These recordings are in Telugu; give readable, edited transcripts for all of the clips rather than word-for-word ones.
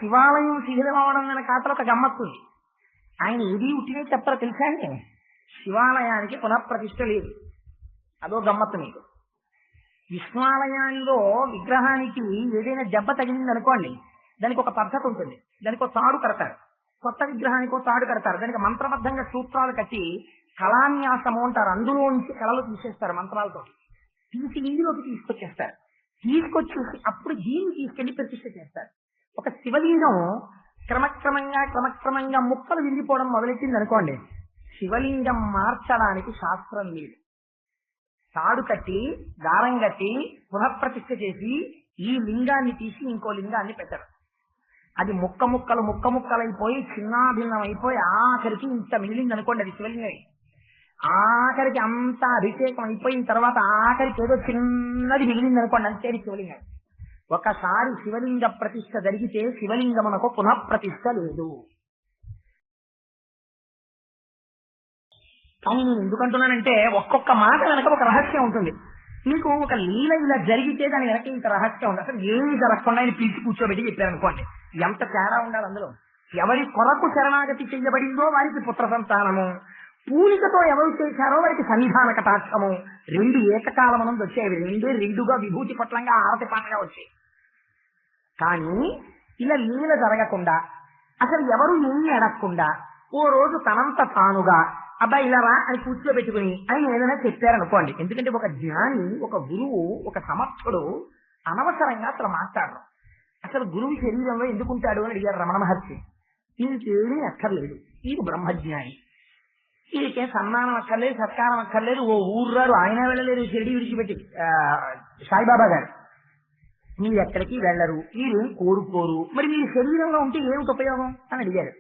శివాలయం శిథిలం అవడం అనే కాతలో ఒక గమ్మత్తుంది. ఆయన ఏది ఉట్టినే చెప్పారో తెలుసా అండి? శివాలయానికి పునఃప్రతిష్ఠ లేదు. అదో గమ్మత్తు మీకు. విష్ణువాలయాల్లో విగ్రహానికి ఏదైనా దెబ్బ తగిలింది అనుకోండి, దానికి ఒక పద్ధతి ఉంటుంది. దానికి ఒక తాడు కడతారు. కొత్త విగ్రహానికి ఒక తాడు కడతారు. దానికి మంత్రబద్ధంగా సూత్రాలు కట్టి కళాన్యాసము అంటారు. అందులో నుంచి కళలు తీసేస్తారు మంత్రాలతో. తీసి ఇందులోకి తీసుకొచ్చేస్తారు. తీసుకొచ్చేసి అప్పుడు దీన్ని తీసుకెళ్లి ప్రతిష్ఠ చేస్తారు. ఒక శివలింగం క్రమక్రమంగా ముక్కలు విరిగిపోవడం మొదలెట్టింది అనుకోండి, శివలింగం మార్చడానికి శాస్త్రం లేదు. తాడు కట్టి దారం కట్టి పునఃప్రతిష్ఠ చేసి ఈ లింగాన్ని తీసి ఇంకో లింగాన్ని పెట్టరు. అది ముక్క ముక్కలైపోయి చిన్నాభిన్నం అయిపోయి ఆఖరికి ఇంత మిగిలింది అనుకోండి, అది శివలింగం. ఆఖరికి అంత అభిషేకం అయిపోయిన తర్వాత ఆఖరికి ఏదో చిన్నది మిగిలింది అనుకోండి, అంతేది శివలింగం. ఒకసారి శివలింగ ప్రతిష్ఠ జరిగితే శివలింగమునకు పునఃప్రతిష్ఠ లేదు. కానీ నేను ఎందుకంటున్నానంటే ఒక్కొక్క మాట వెనక ఒక రహస్యం ఉంటుంది. మీకు ఒక లీల ఇలా జరిగితే దాని వెనక ఇంత రహస్యం ఉంది. అసలు ఏమి జరగకుండా ఆయన పిలిచి కూర్చోబెట్టి చెప్పారనుకోండి, ఎంత తేడా ఉండాలి అందులో. ఎవరి కొరకు శరణాగతి చెయ్యబడిందో వారికి పుత్ర సంతానము, పూనికతో ఎవరు చేశారో వారికి సన్నిధాన కటాక్షము, రెండు ఏకకాలమనం వచ్చేవి. రెండుగా విభూతి పట్లంగా ఆరతి పాటగా వచ్చాయి. కానీ ఇలా లీల జరగకుండా అసలు ఎవరు ఏమీ అడగకుండా ఓ రోజు తనంత తానుగా అబ్బాయి ఇలా రా అని కూర్చోబెట్టుకుని ఆయన ఏదైనా చెప్పారనుకోండి. ఎందుకంటే ఒక జ్ఞాని, ఒక గురువు, ఒక సమర్థుడు అనవసరంగా అసలు మాట్లాడరు. అసలు గురువు శరీరంలో ఎందుకుంటాడు అని అడిగారు రమణ మహర్షి. ఈయనకేమీ అక్కర్లేదు, ఈయన బ్రహ్మజ్ఞాని, ఈయనకే సన్మానం అక్కర్లేదు, సత్కారం అక్కర్లేదు. ఓ ఊర్రారు ఆయన వెళ్ళలేరు షిరిడి విడిచిపెట్టి సాయిబాబా గారు. మీరు ఎక్కడికి వెళ్ళరు, మీరేం కోరుకోరు, మరి మీరు శరీరంలో ఉంటే ఏమిటి ఉపయోగం అని అడిగారు.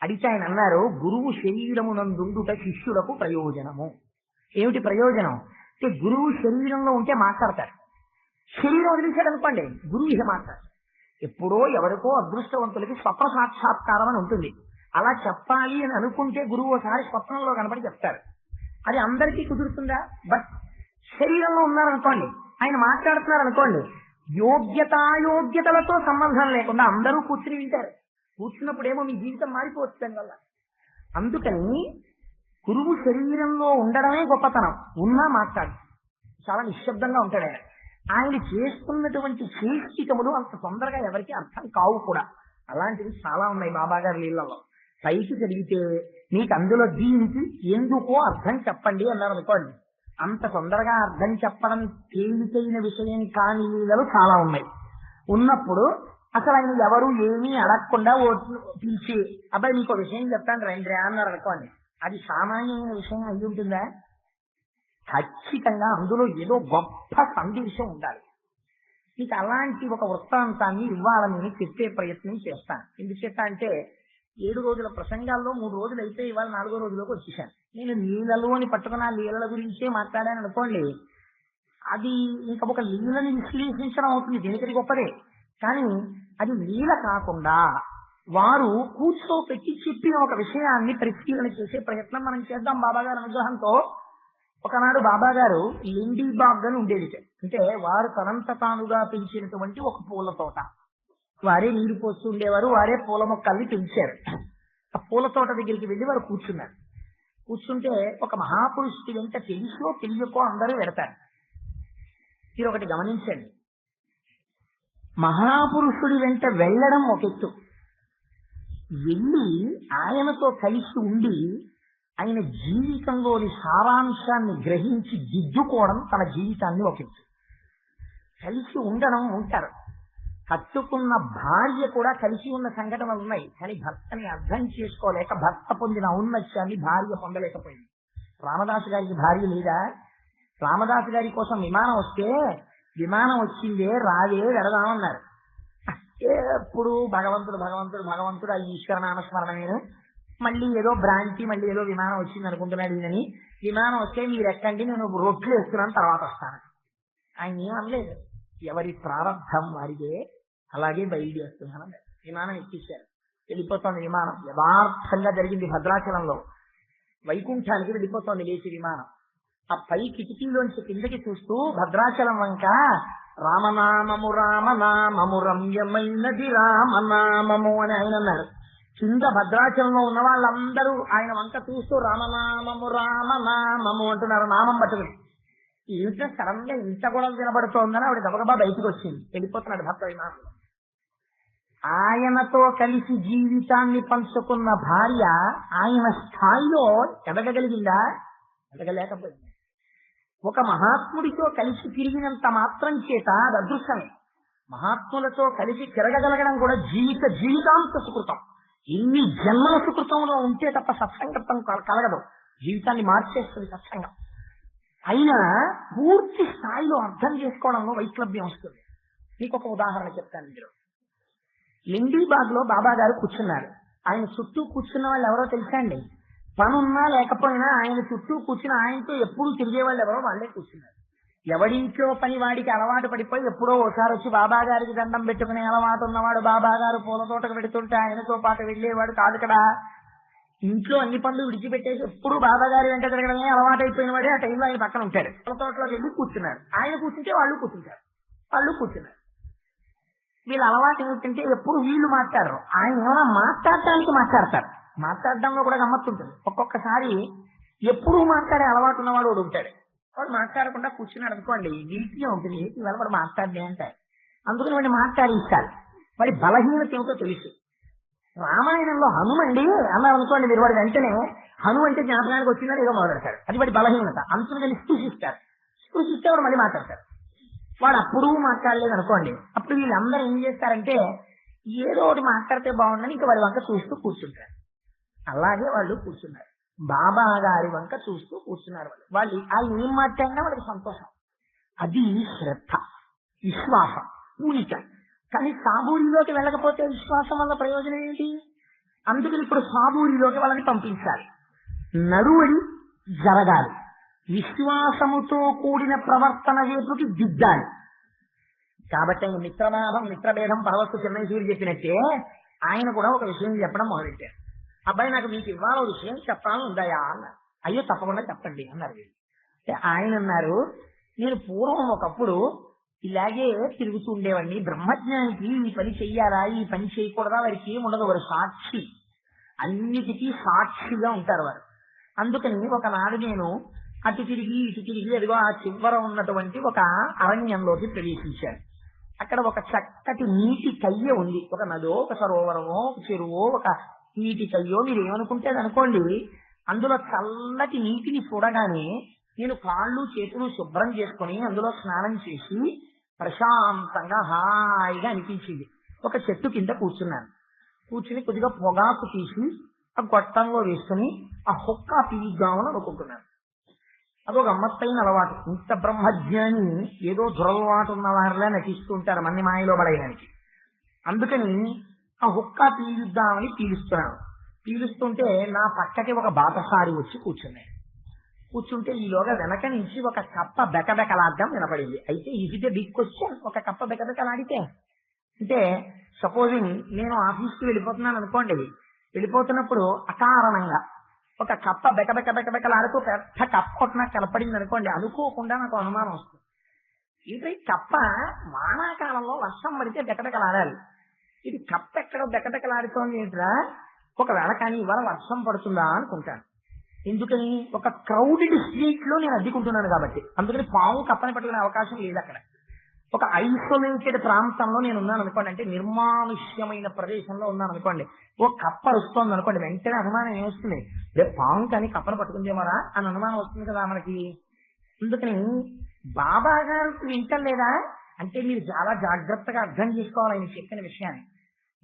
అడిగితే ఆయన అన్నారు, గురువు శరీరమునందుండుట శిష్యులకు ప్రయోజనము. ఏమిటి ప్రయోజనం అంటే గురువు శరీరంలో ఉంటే మాట్లాడతారు. శరీరం వదిలేశాడు అనుకోండి, గురువు ఇక మాట్లాడతారు. ఎప్పుడో ఎవరికో అదృష్టవంతులకి స్వప్న సాక్షాత్కారం అని ఉంటుంది. అలా చెప్పాలి అని అనుకుంటే గురువు ఒకసారి స్వప్నంలో కనపడి చెప్తారు. అది అందరికీ కుదురుతుందా? బట్ శరీరంలో ఉన్నారనుకోండి, ఆయన మాట్లాడుతున్నారు అనుకోండి, యోగ్యతాయోగ్యతలతో సంబంధం లేకుండా అందరూ కూర్చుని వింటారు. కూర్చున్నప్పుడేమో మీ జీవితం మారిపోవచ్చు దానివల్ల. అందుకని గురువు శరీరంలో ఉండడమే గొప్పతనం. ఉన్నా మాట్లాడు, చాలా నిశ్శబ్దంగా ఉంటాడు ఆయన. ఆయన చేస్తున్నటువంటి చేష్టికములు అంత తొందరగా ఎవరికి అర్థం కావు కూడా. అలాంటివి చాలా ఉన్నాయి బాబా గారి లీలలో. పైకి చదివితే మీకు అందులో దీనికి ఎందుకో అర్థం చెప్పండి అన్నారు అనుకోండి, అంత తొందరగా అర్థం చెప్పడం తేలికైన విషయం కాని లీలలు చాలా ఉన్నాయి. ఉన్నప్పుడు అసలు ఆయన ఎవరు ఏమీ అడగకుండా పిలిచి అబ్బాయి మీకు విషయం చెప్తాను రండి అన్నారు అనుకోండి, అది సామాన్యమైన విషయం అయి ఉంటుందా? ఖచ్చితంగా అందులో ఏదో గొప్ప సందేశం ఉండాలి. మీకు అలాంటి ఒక వృత్తాంతాన్ని ఇవ్వాలని చెప్పే ప్రయత్నం చేస్తాను. ఎందుచేత అంటే 7 రోజుల ప్రసంగాల్లో 3 రోజులు అయితే ఇవాళ 4వ రోజులోకి వచ్చేసాను. నేను లీలలు అని పట్టుకున్న లీలల గురించే మాట్లాడాను అనుకోండి, అది ఇంకా ఒక లీలని విశ్లేషించడం అవుతుంది, దేనికది గొప్పదే. కానీ అది లీల కాకుండా వారు కూర్చోపెట్టి చెప్పిన ఒక విషయాన్ని పరిశీలన చేసే ప్రయత్నం మనం చేద్దాం బాబాగారి అనుగ్రహంతో. ఒకనాడు బాబాగారు లిండీబాగ్ అని ఉండేది. అంటే వారు తనంత తానుగా పెంచినటువంటి ఒక పూల తోట. వారే నీరు పోస్తూ ఉండేవారు, వారే పూల మొక్కల్ని పెంచారు. ఆ పూల తోట దగ్గరికి వెళ్ళి వారు కూర్చున్నారు. కూర్చుంటే ఒక మహాపురుషుడి వెంట తెలుసో తెలియకో అందరూ వెడతారు. మీరు ఒకటి గమనించండి, మహాపురుషుడి వెంట వెళ్ళడం ఒక ఎత్తు, వెళ్ళి ఆయనతో కలిసి ఉండి ఆయన జీవితంలోని సారాంశాన్ని గ్రహించి దిద్దుకోవడం తన జీవితాన్ని ఒక ఎత్తు. కలిసి ఉండడం ఉంటారు. కట్టుకున్న భార్య కూడా కలిసి ఉన్న సంఘటనలు ఉన్నాయి. కానీ భర్తని అర్థం చేసుకోలేక భర్త పొందిన ఔన్నత్యాన్ని భార్య పొందలేకపోయింది. రామదాసు గారికి భార్య లేదా? రామదాసు గారి కోసం విమానం వస్తే విమానం వచ్చిందే రాదే వెడదామన్నారు. ఎప్పుడు భగవంతుడు భగవంతుడు భగవంతుడు ఆ ఈశ్వర నామస్మరణ నేను మళ్ళీ ఏదో భ్రాంతి, మళ్ళీ ఏదో విమానం వచ్చింది అనుకుంటున్నాడు ఈయనని. విమానం వస్తే మీరు ఎక్కండి, నేను రొట్లు వేస్తున్నాను తర్వాత వస్తాను. ఆయన ఏమనలేదు. ఎవరి ప్రారంభం వారిదే, అలాగే బయలుదేరుతున్నాను. విమానం ఎక్కించారు, వెళ్ళిపోతోంది విమానం. యథార్థంగా జరిగింది భద్రాచలంలో. వైకుంఠానికి వెళ్ళిపోతోంది లేచి విమానం. ఆ పై కిటికీలోంచి కిందకి చూస్తూ భద్రాచలం వంక రామనామము రామనామము రమ్యమైనది రామనామము అని ఆయన అన్నారు. కింద భద్రాచలంలో ఉన్న వాళ్ళందరూ ఆయన వంక చూస్తూ రామనామము రామనామము అంటున్నారు నామం పట్టుకుని. ఏమిటో సడన్ గా ఇంత కూడా వినబడుతోందని ఆవిడ గబగబా బయటకు వచ్చింది. వెళ్ళిపోతున్నాడు భర్త విమానంలో. ఆయనతో కలిసి జీవితాన్ని పంచుకున్న భార్య ఆయన స్థాయిలో ఎదగగలిగిందా? ఎదగలేకపోయింది. ఒక మహాత్ముడితో కలిసి తిరిగినంత మాత్రం చేత అది అదృష్టమే. మహాత్ములతో కలిసి తిరగగలగడం కూడా జీవితాంత సుకృతం. ఎన్ని జన్మల సుకృతంలో ఉంటే తప్ప సత్సంగత్వం కలగదు. జీవితాన్ని మార్చేస్తుంది సత్సంగం. అయినా పూర్తి స్థాయిలో అర్థం చేసుకోవడంలో వైక్లభ్యం వస్తుంది. మీకు ఒక ఉదాహరణ చెప్తాను. మీరు లిండీబాగ్ లో బాబా గారు కూర్చున్నారు. ఆయన చుట్టూ కూర్చున్న వాళ్ళు ఎవరో తెలుసా అండి? పనున్నా లేకపోయినా ఆయన చుట్టూ కూర్చుని ఆయనతో ఎప్పుడు తిరిగే వాళ్ళు ఎవరో వాళ్ళే కూర్చున్నారు. ఎవడింట్లో పని వాడికి అలవాటు పడిపోయి ఎప్పుడో ఒకసారి వచ్చి బాబా గారికి దండం పెట్టుకునే అలవాటు ఉన్నవాడు బాబా గారు పూల తోటకు పెడుతుంటే ఆయనతో పాటు వెళ్ళేవాడు కాదు కదా. ఇంట్లో అన్ని పనులు విడిచిపెట్టేసి ఎప్పుడు బాబా గారి వెంట తిరగడమే అలవాటు అయిపోయిన వాడే ఆ టైంలో ఆయన పక్కన ఉంటాడు. పూల తోటలోకి వెళ్ళి కూర్చున్నారు. ఆయన కూర్చుంటే వాళ్ళు కూర్చుంటారు, వాళ్ళు కూర్చున్నారు. వీళ్ళ అలవాటు ఏమిటంటే ఎప్పుడు వీళ్ళు మాట్లాడరు, ఆయన ఏమైనా మాట్లాడటానికి మాట్లాడతారు. మాట్లాడడంలో కూడా గమ్మత్తుంటుంది. ఒక్కొక్కసారి ఎప్పుడు మాట్లాడే అలవాటు ఉన్నవాడు వాడు ఉంటాడు. వాడు మాట్లాడకుండా కూర్చున్నాడు అనుకోండి, గిల్టీగా ఉంటుంది. ఇవాళ వాడు మాట్లాడలే అంటారు. అందుకని వాడిని మాట్లాడించాలి. వాడి బలహీనత ఏమిటో తెలుసు. రామాయణంలో హనుమండి అన్నారు అనుకోండి, మీరు వాడు వెంటనే హను అంటే జ్ఞాపకానికి వచ్చిందని ఏదో మొదలెడతాడు. అది వాడి బలహీనత. అందుకని స్పృశిస్తారు. స్పృశిస్తే వాడు మళ్ళీ మాట్లాడతారు. వాడు అప్పుడు మాట్లాడలేదు అనుకోండి, అప్పుడు వీళ్ళందరూ ఏం చేస్తారంటే ఏదో ఒకటి మాట్లాడితే బాగుండని ఇంకా వాడి వంక చూస్తూ కూర్చుంటారు. అలాగే వాళ్ళు కూర్చున్నారు. బాబా గారి వంక చూస్తూ కూర్చున్నారు. వాళ్ళు ఆయన ఏం మాట్లాడినా వాళ్ళకి సంతోషం. అది శ్రద్ధ, విశ్వాసం, పూనిక. కానీ సాబూరిలోకి వెళ్ళకపోతే విశ్వాసం వల్ల ప్రయోజనం ఏంటి? అందుకని ఇప్పుడు సాబూరిలోకి వాళ్ళని పంపించాలి. నడువడి జరగాలి. విశ్వాసముతో కూడిన ప్రవర్తన వైపుకి దిద్దాలి. కాబట్టి ఆయన మిత్రనాభం మిత్రభేదం పరవస్తు చిన్నసూరి చెప్పినట్టే ఆయన కూడా ఒక విషయం చెప్పడం మొదలెట్టారు. అబ్బాయి నాకు మీకు ఇవాళ ఒక విషయం చెప్పాలని ఉందాయా అన్నారు. అయ్యో తప్పకుండా చెప్పండి అన్నారు. ఆయన అన్నారు, నేను పూర్వం ఒకప్పుడు ఇలాగే తిరుగుతూ ఉండేవాడిని. బ్రహ్మజ్ఞానికి ఈ పని చెయ్యాలా ఈ పని చేయకూడదా వారికి ఏముండదు. వారు సాక్షి, అన్నిటికీ సాక్షిగా ఉంటారు వారు. అందుకని ఒకనాడు నేను అటు తిరిగి ఇటు తిరిగి అదిగో ఆ చివర ఉన్నటువంటి ఒక అరణ్యంలోకి ప్రవేశించాను. అక్కడ ఒక చక్కటి నీటి కయ్య ఉంది. ఒక నదో, ఒక సరోవరమో, ఒక చెరువో, ఒక నీటి కయ్యో మీరు ఏమనుకుంటే అనుకోండి. అందులో చల్లటి నీటిని చూడగానే నేను కాళ్ళు చేతులు శుభ్రం చేసుకుని అందులో స్నానం చేసి ప్రశాంతంగా హాయిగా అనిపించింది. ఒక చెట్టు కింద కూర్చున్నాను. కూర్చుని కొద్దిగా పొగాకు తీసి ఆ గొట్టంలో వేసుకుని ఆ హుక్కా పీద్దామని అనుకుంటున్నాను. అదొక గమ్మత్తైన అలవాటు. ఇంత బ్రహ్మజ్ఞాని ఏదో దురలవాటు ఉన్న వారిలా నటిస్తూ ఉంటారు మన్ని మాయలో పడేయడానికి. అందుకని ఆ హుక్కా పీలుద్దామని పీలుస్తున్నాను. పీలుస్తుంటే నా పక్కకి ఒక బాటసారి వచ్చి కూర్చున్నాయి. కూర్చుంటే ఈలోగా వెనక నుంచి ఒక కప్ప బెకబెకలాడడం వినపడింది. అయితే ఇది బిగ్ క్వశ్చన్, ఒక కప్ప బెకబెకలాడితే అంటే సపోజింగ్ నేను ఆఫీస్కి వెళ్ళిపోతున్నాను అనుకోండి. వెళ్ళిపోతున్నప్పుడు అకారణంగా ఒక కప్ప బెకబెకలాడుతూ పెద్ద కప్ప కొట్టినా కనపడింది అనుకోండి, అనుకోకుండా నాకు అనుమానం వస్తుంది. ఇది కప్ప వానాకాలంలో వర్షం పడితే బెకబెకలాడాలి. ఇది కప్ప ఎక్కడో బెకబెకలాడుతోంది ఏంట్రా, ఒకవేళ కానీ ఇవాళ వర్షం పడుతుందా అనుకుంటాను. ఎందుకని? ఒక క్రౌడెడ్ స్ట్రీట్ లో నేను అడ్డుకుంటున్నాను కాబట్టి. అందుకని పాము కప్పని పట్టుకునే అవకాశం లేదు అక్కడ. ఒక ఐసోలేటెడ్ ప్రాంతంలో నేను ఉన్నాను అనుకోండి, అంటే నిర్మానుష్యమైన ప్రదేశంలో ఉన్నాను అనుకోండి. ఓ కప్ప వస్తోంది అనుకోండి, వెంటనే అనుమానం ఏమొస్తుంది, రేపు పాము కానీ కప్పను పట్టుకుందేమరా అని అనుమానం వస్తుంది కదా మనకి. అందుకని బాబా గారు వింటలేదా అంటే మీరు చాలా జాగ్రత్తగా అర్థం చేసుకోవాలి ఆయన చెప్పిన విషయాన్ని.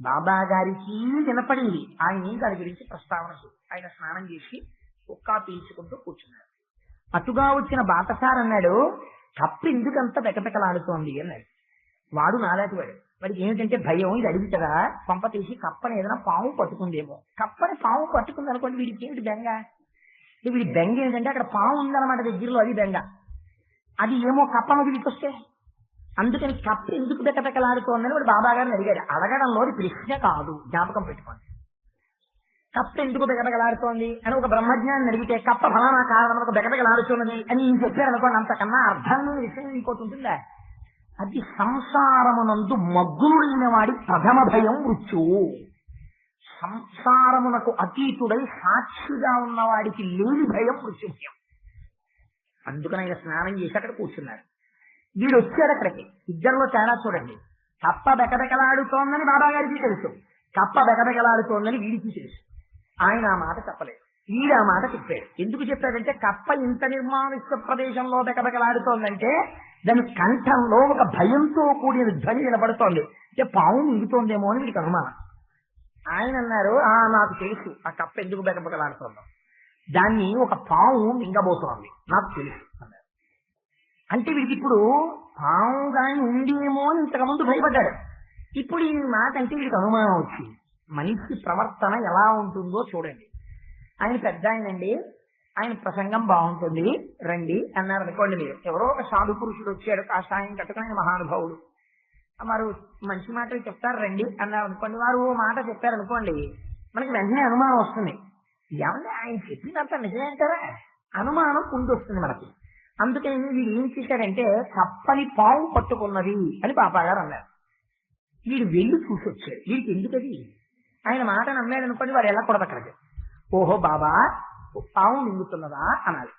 బాబా గారికి వినపడింది. ఆయన దాని గురించి ప్రస్తావన. ఆయన స్నానం చేసి ఒక్కా పీల్చుకుంటూ కూర్చున్నాడు. అటుగా వచ్చిన బాటసార్ అన్నాడు, కప్ప ఎందుకంత బెకబెకలాడుతోంది అన్నాడు. వాడు నాలాంటి వాడు. వాడికి ఏమిటంటే భయం. ఇది అడిగి కదా పంప తీసి కప్పని ఏదైనా పాము పట్టుకుందేమో. కప్పని పాము పట్టుకుంది అనుకోండి, వీడికి ఏమిటి బెంగ? వీడి బెంగ ఏంటంటే అక్కడ పాము ఉందన్నమాట దగ్గరలో, అది బెంగ. అది ఏమో కప్ప మీద వస్తే. అందుకని కప్ప ఎందుకు బెకబెకలాడుతోందని వాడు బాబా గారిని అడిగాడు. అడగడంలో ప్రశ్న కాదు, జ్ఞాపకం పెట్టుకోండి. కప్ప ఎందుకు బెకబెకలాడుతోంది అని ఒక బ్రహ్మజ్ఞాన్ని అడిగితే కప్ప ఫలానా కారణం ఒక బెకబెకలాడుతున్నది అని చెప్పారు అనుకోండి. అంతకన్నా అర్థం లేని విషయం ఇంకోటి ఉంటుందా? అది సంసారమునందు మగ్గులుడైన వాడి ప్రథమ భయం మృత్యువు. సంసారమునకు అతీతుడై సాక్షిగా ఉన్నవాడికి లేని భయం మృత్యు భయం. అందుకని ఆయన స్నానం చేసి అక్కడ కూర్చున్నాడు. వీడు వచ్చాడు అక్కడికి. ఇద్దరిలో తేడా చూడండి. కప్ప బెకబెకలాడుతోందని బాబాగారికి తెలుసు, కప్ప బెకబెకలాడుతోందని వీడికి తెలుసు. ఆయన ఆ మాట చెప్పలేదు, వీడు ఆ మాట చెప్పాడు. ఎందుకు చెప్పాడంటే కప్ప ఇంత నిర్మానుష్య ప్రదేశంలో బెకబెకలాడుతోందంటే దాని కంఠంలో ఒక భయంతో కూడిన ధ్వని వినపడుతోంది. అంటే పాము మిగుతోందేమో అని వీడికి అనుమానం. ఆయన అన్నారు, నాకు తెలుసు ఆ కప్ప ఎందుకు బెకబెకలాడుతోందో, దాన్ని ఒక పాము మింగబోతోంది, నాకు తెలుసు అన్నారు. అంటే వీడికి ఇప్పుడు పాము కానీ ఉందేమో అని ఇంతకుముందు భయపడ్డాడు. ఇప్పుడు ఈ మాట అంటే వీడికి అనుమానం వచ్చింది. మనిషి ప్రవర్తన ఎలా ఉంటుందో చూడండి. ఆయన పెద్ద ఆయనండి, ఆయన ప్రసంగం బాగుంటుంది రండి అన్నారు అనుకోండి. మీరు ఎవరో ఒక సాధు పురుషుడు వచ్చాడు, కాషాయం కట్టుకుని మహానుభావుడు, వారు మంచి మాటలు చెప్తారు రండి అన్నారు అనుకోండి. వారు ఓ మాట చెప్పారనుకోండి, మనకి వెంటనే అనుమానం వస్తుంది. ఏమంటే ఆయన చెప్పినంత నిజమే అంటారా, అనుమానం ముందు వస్తుంది మనకి. అందుకని వీడు ఏం చేశాడంటే కప్పని పాము పట్టుకున్నది అని పాపాగారు అన్నారు. వీడు వెళ్ళి చూసి వచ్చాడు. వీడికి ఎందుకది, ఆయన మాట నమ్మాడు అనుకోండి, వాడు ఎలా కూడదు అక్కడికి. ఓహో బాబా పాము మింగుతున్నదా అనాలి.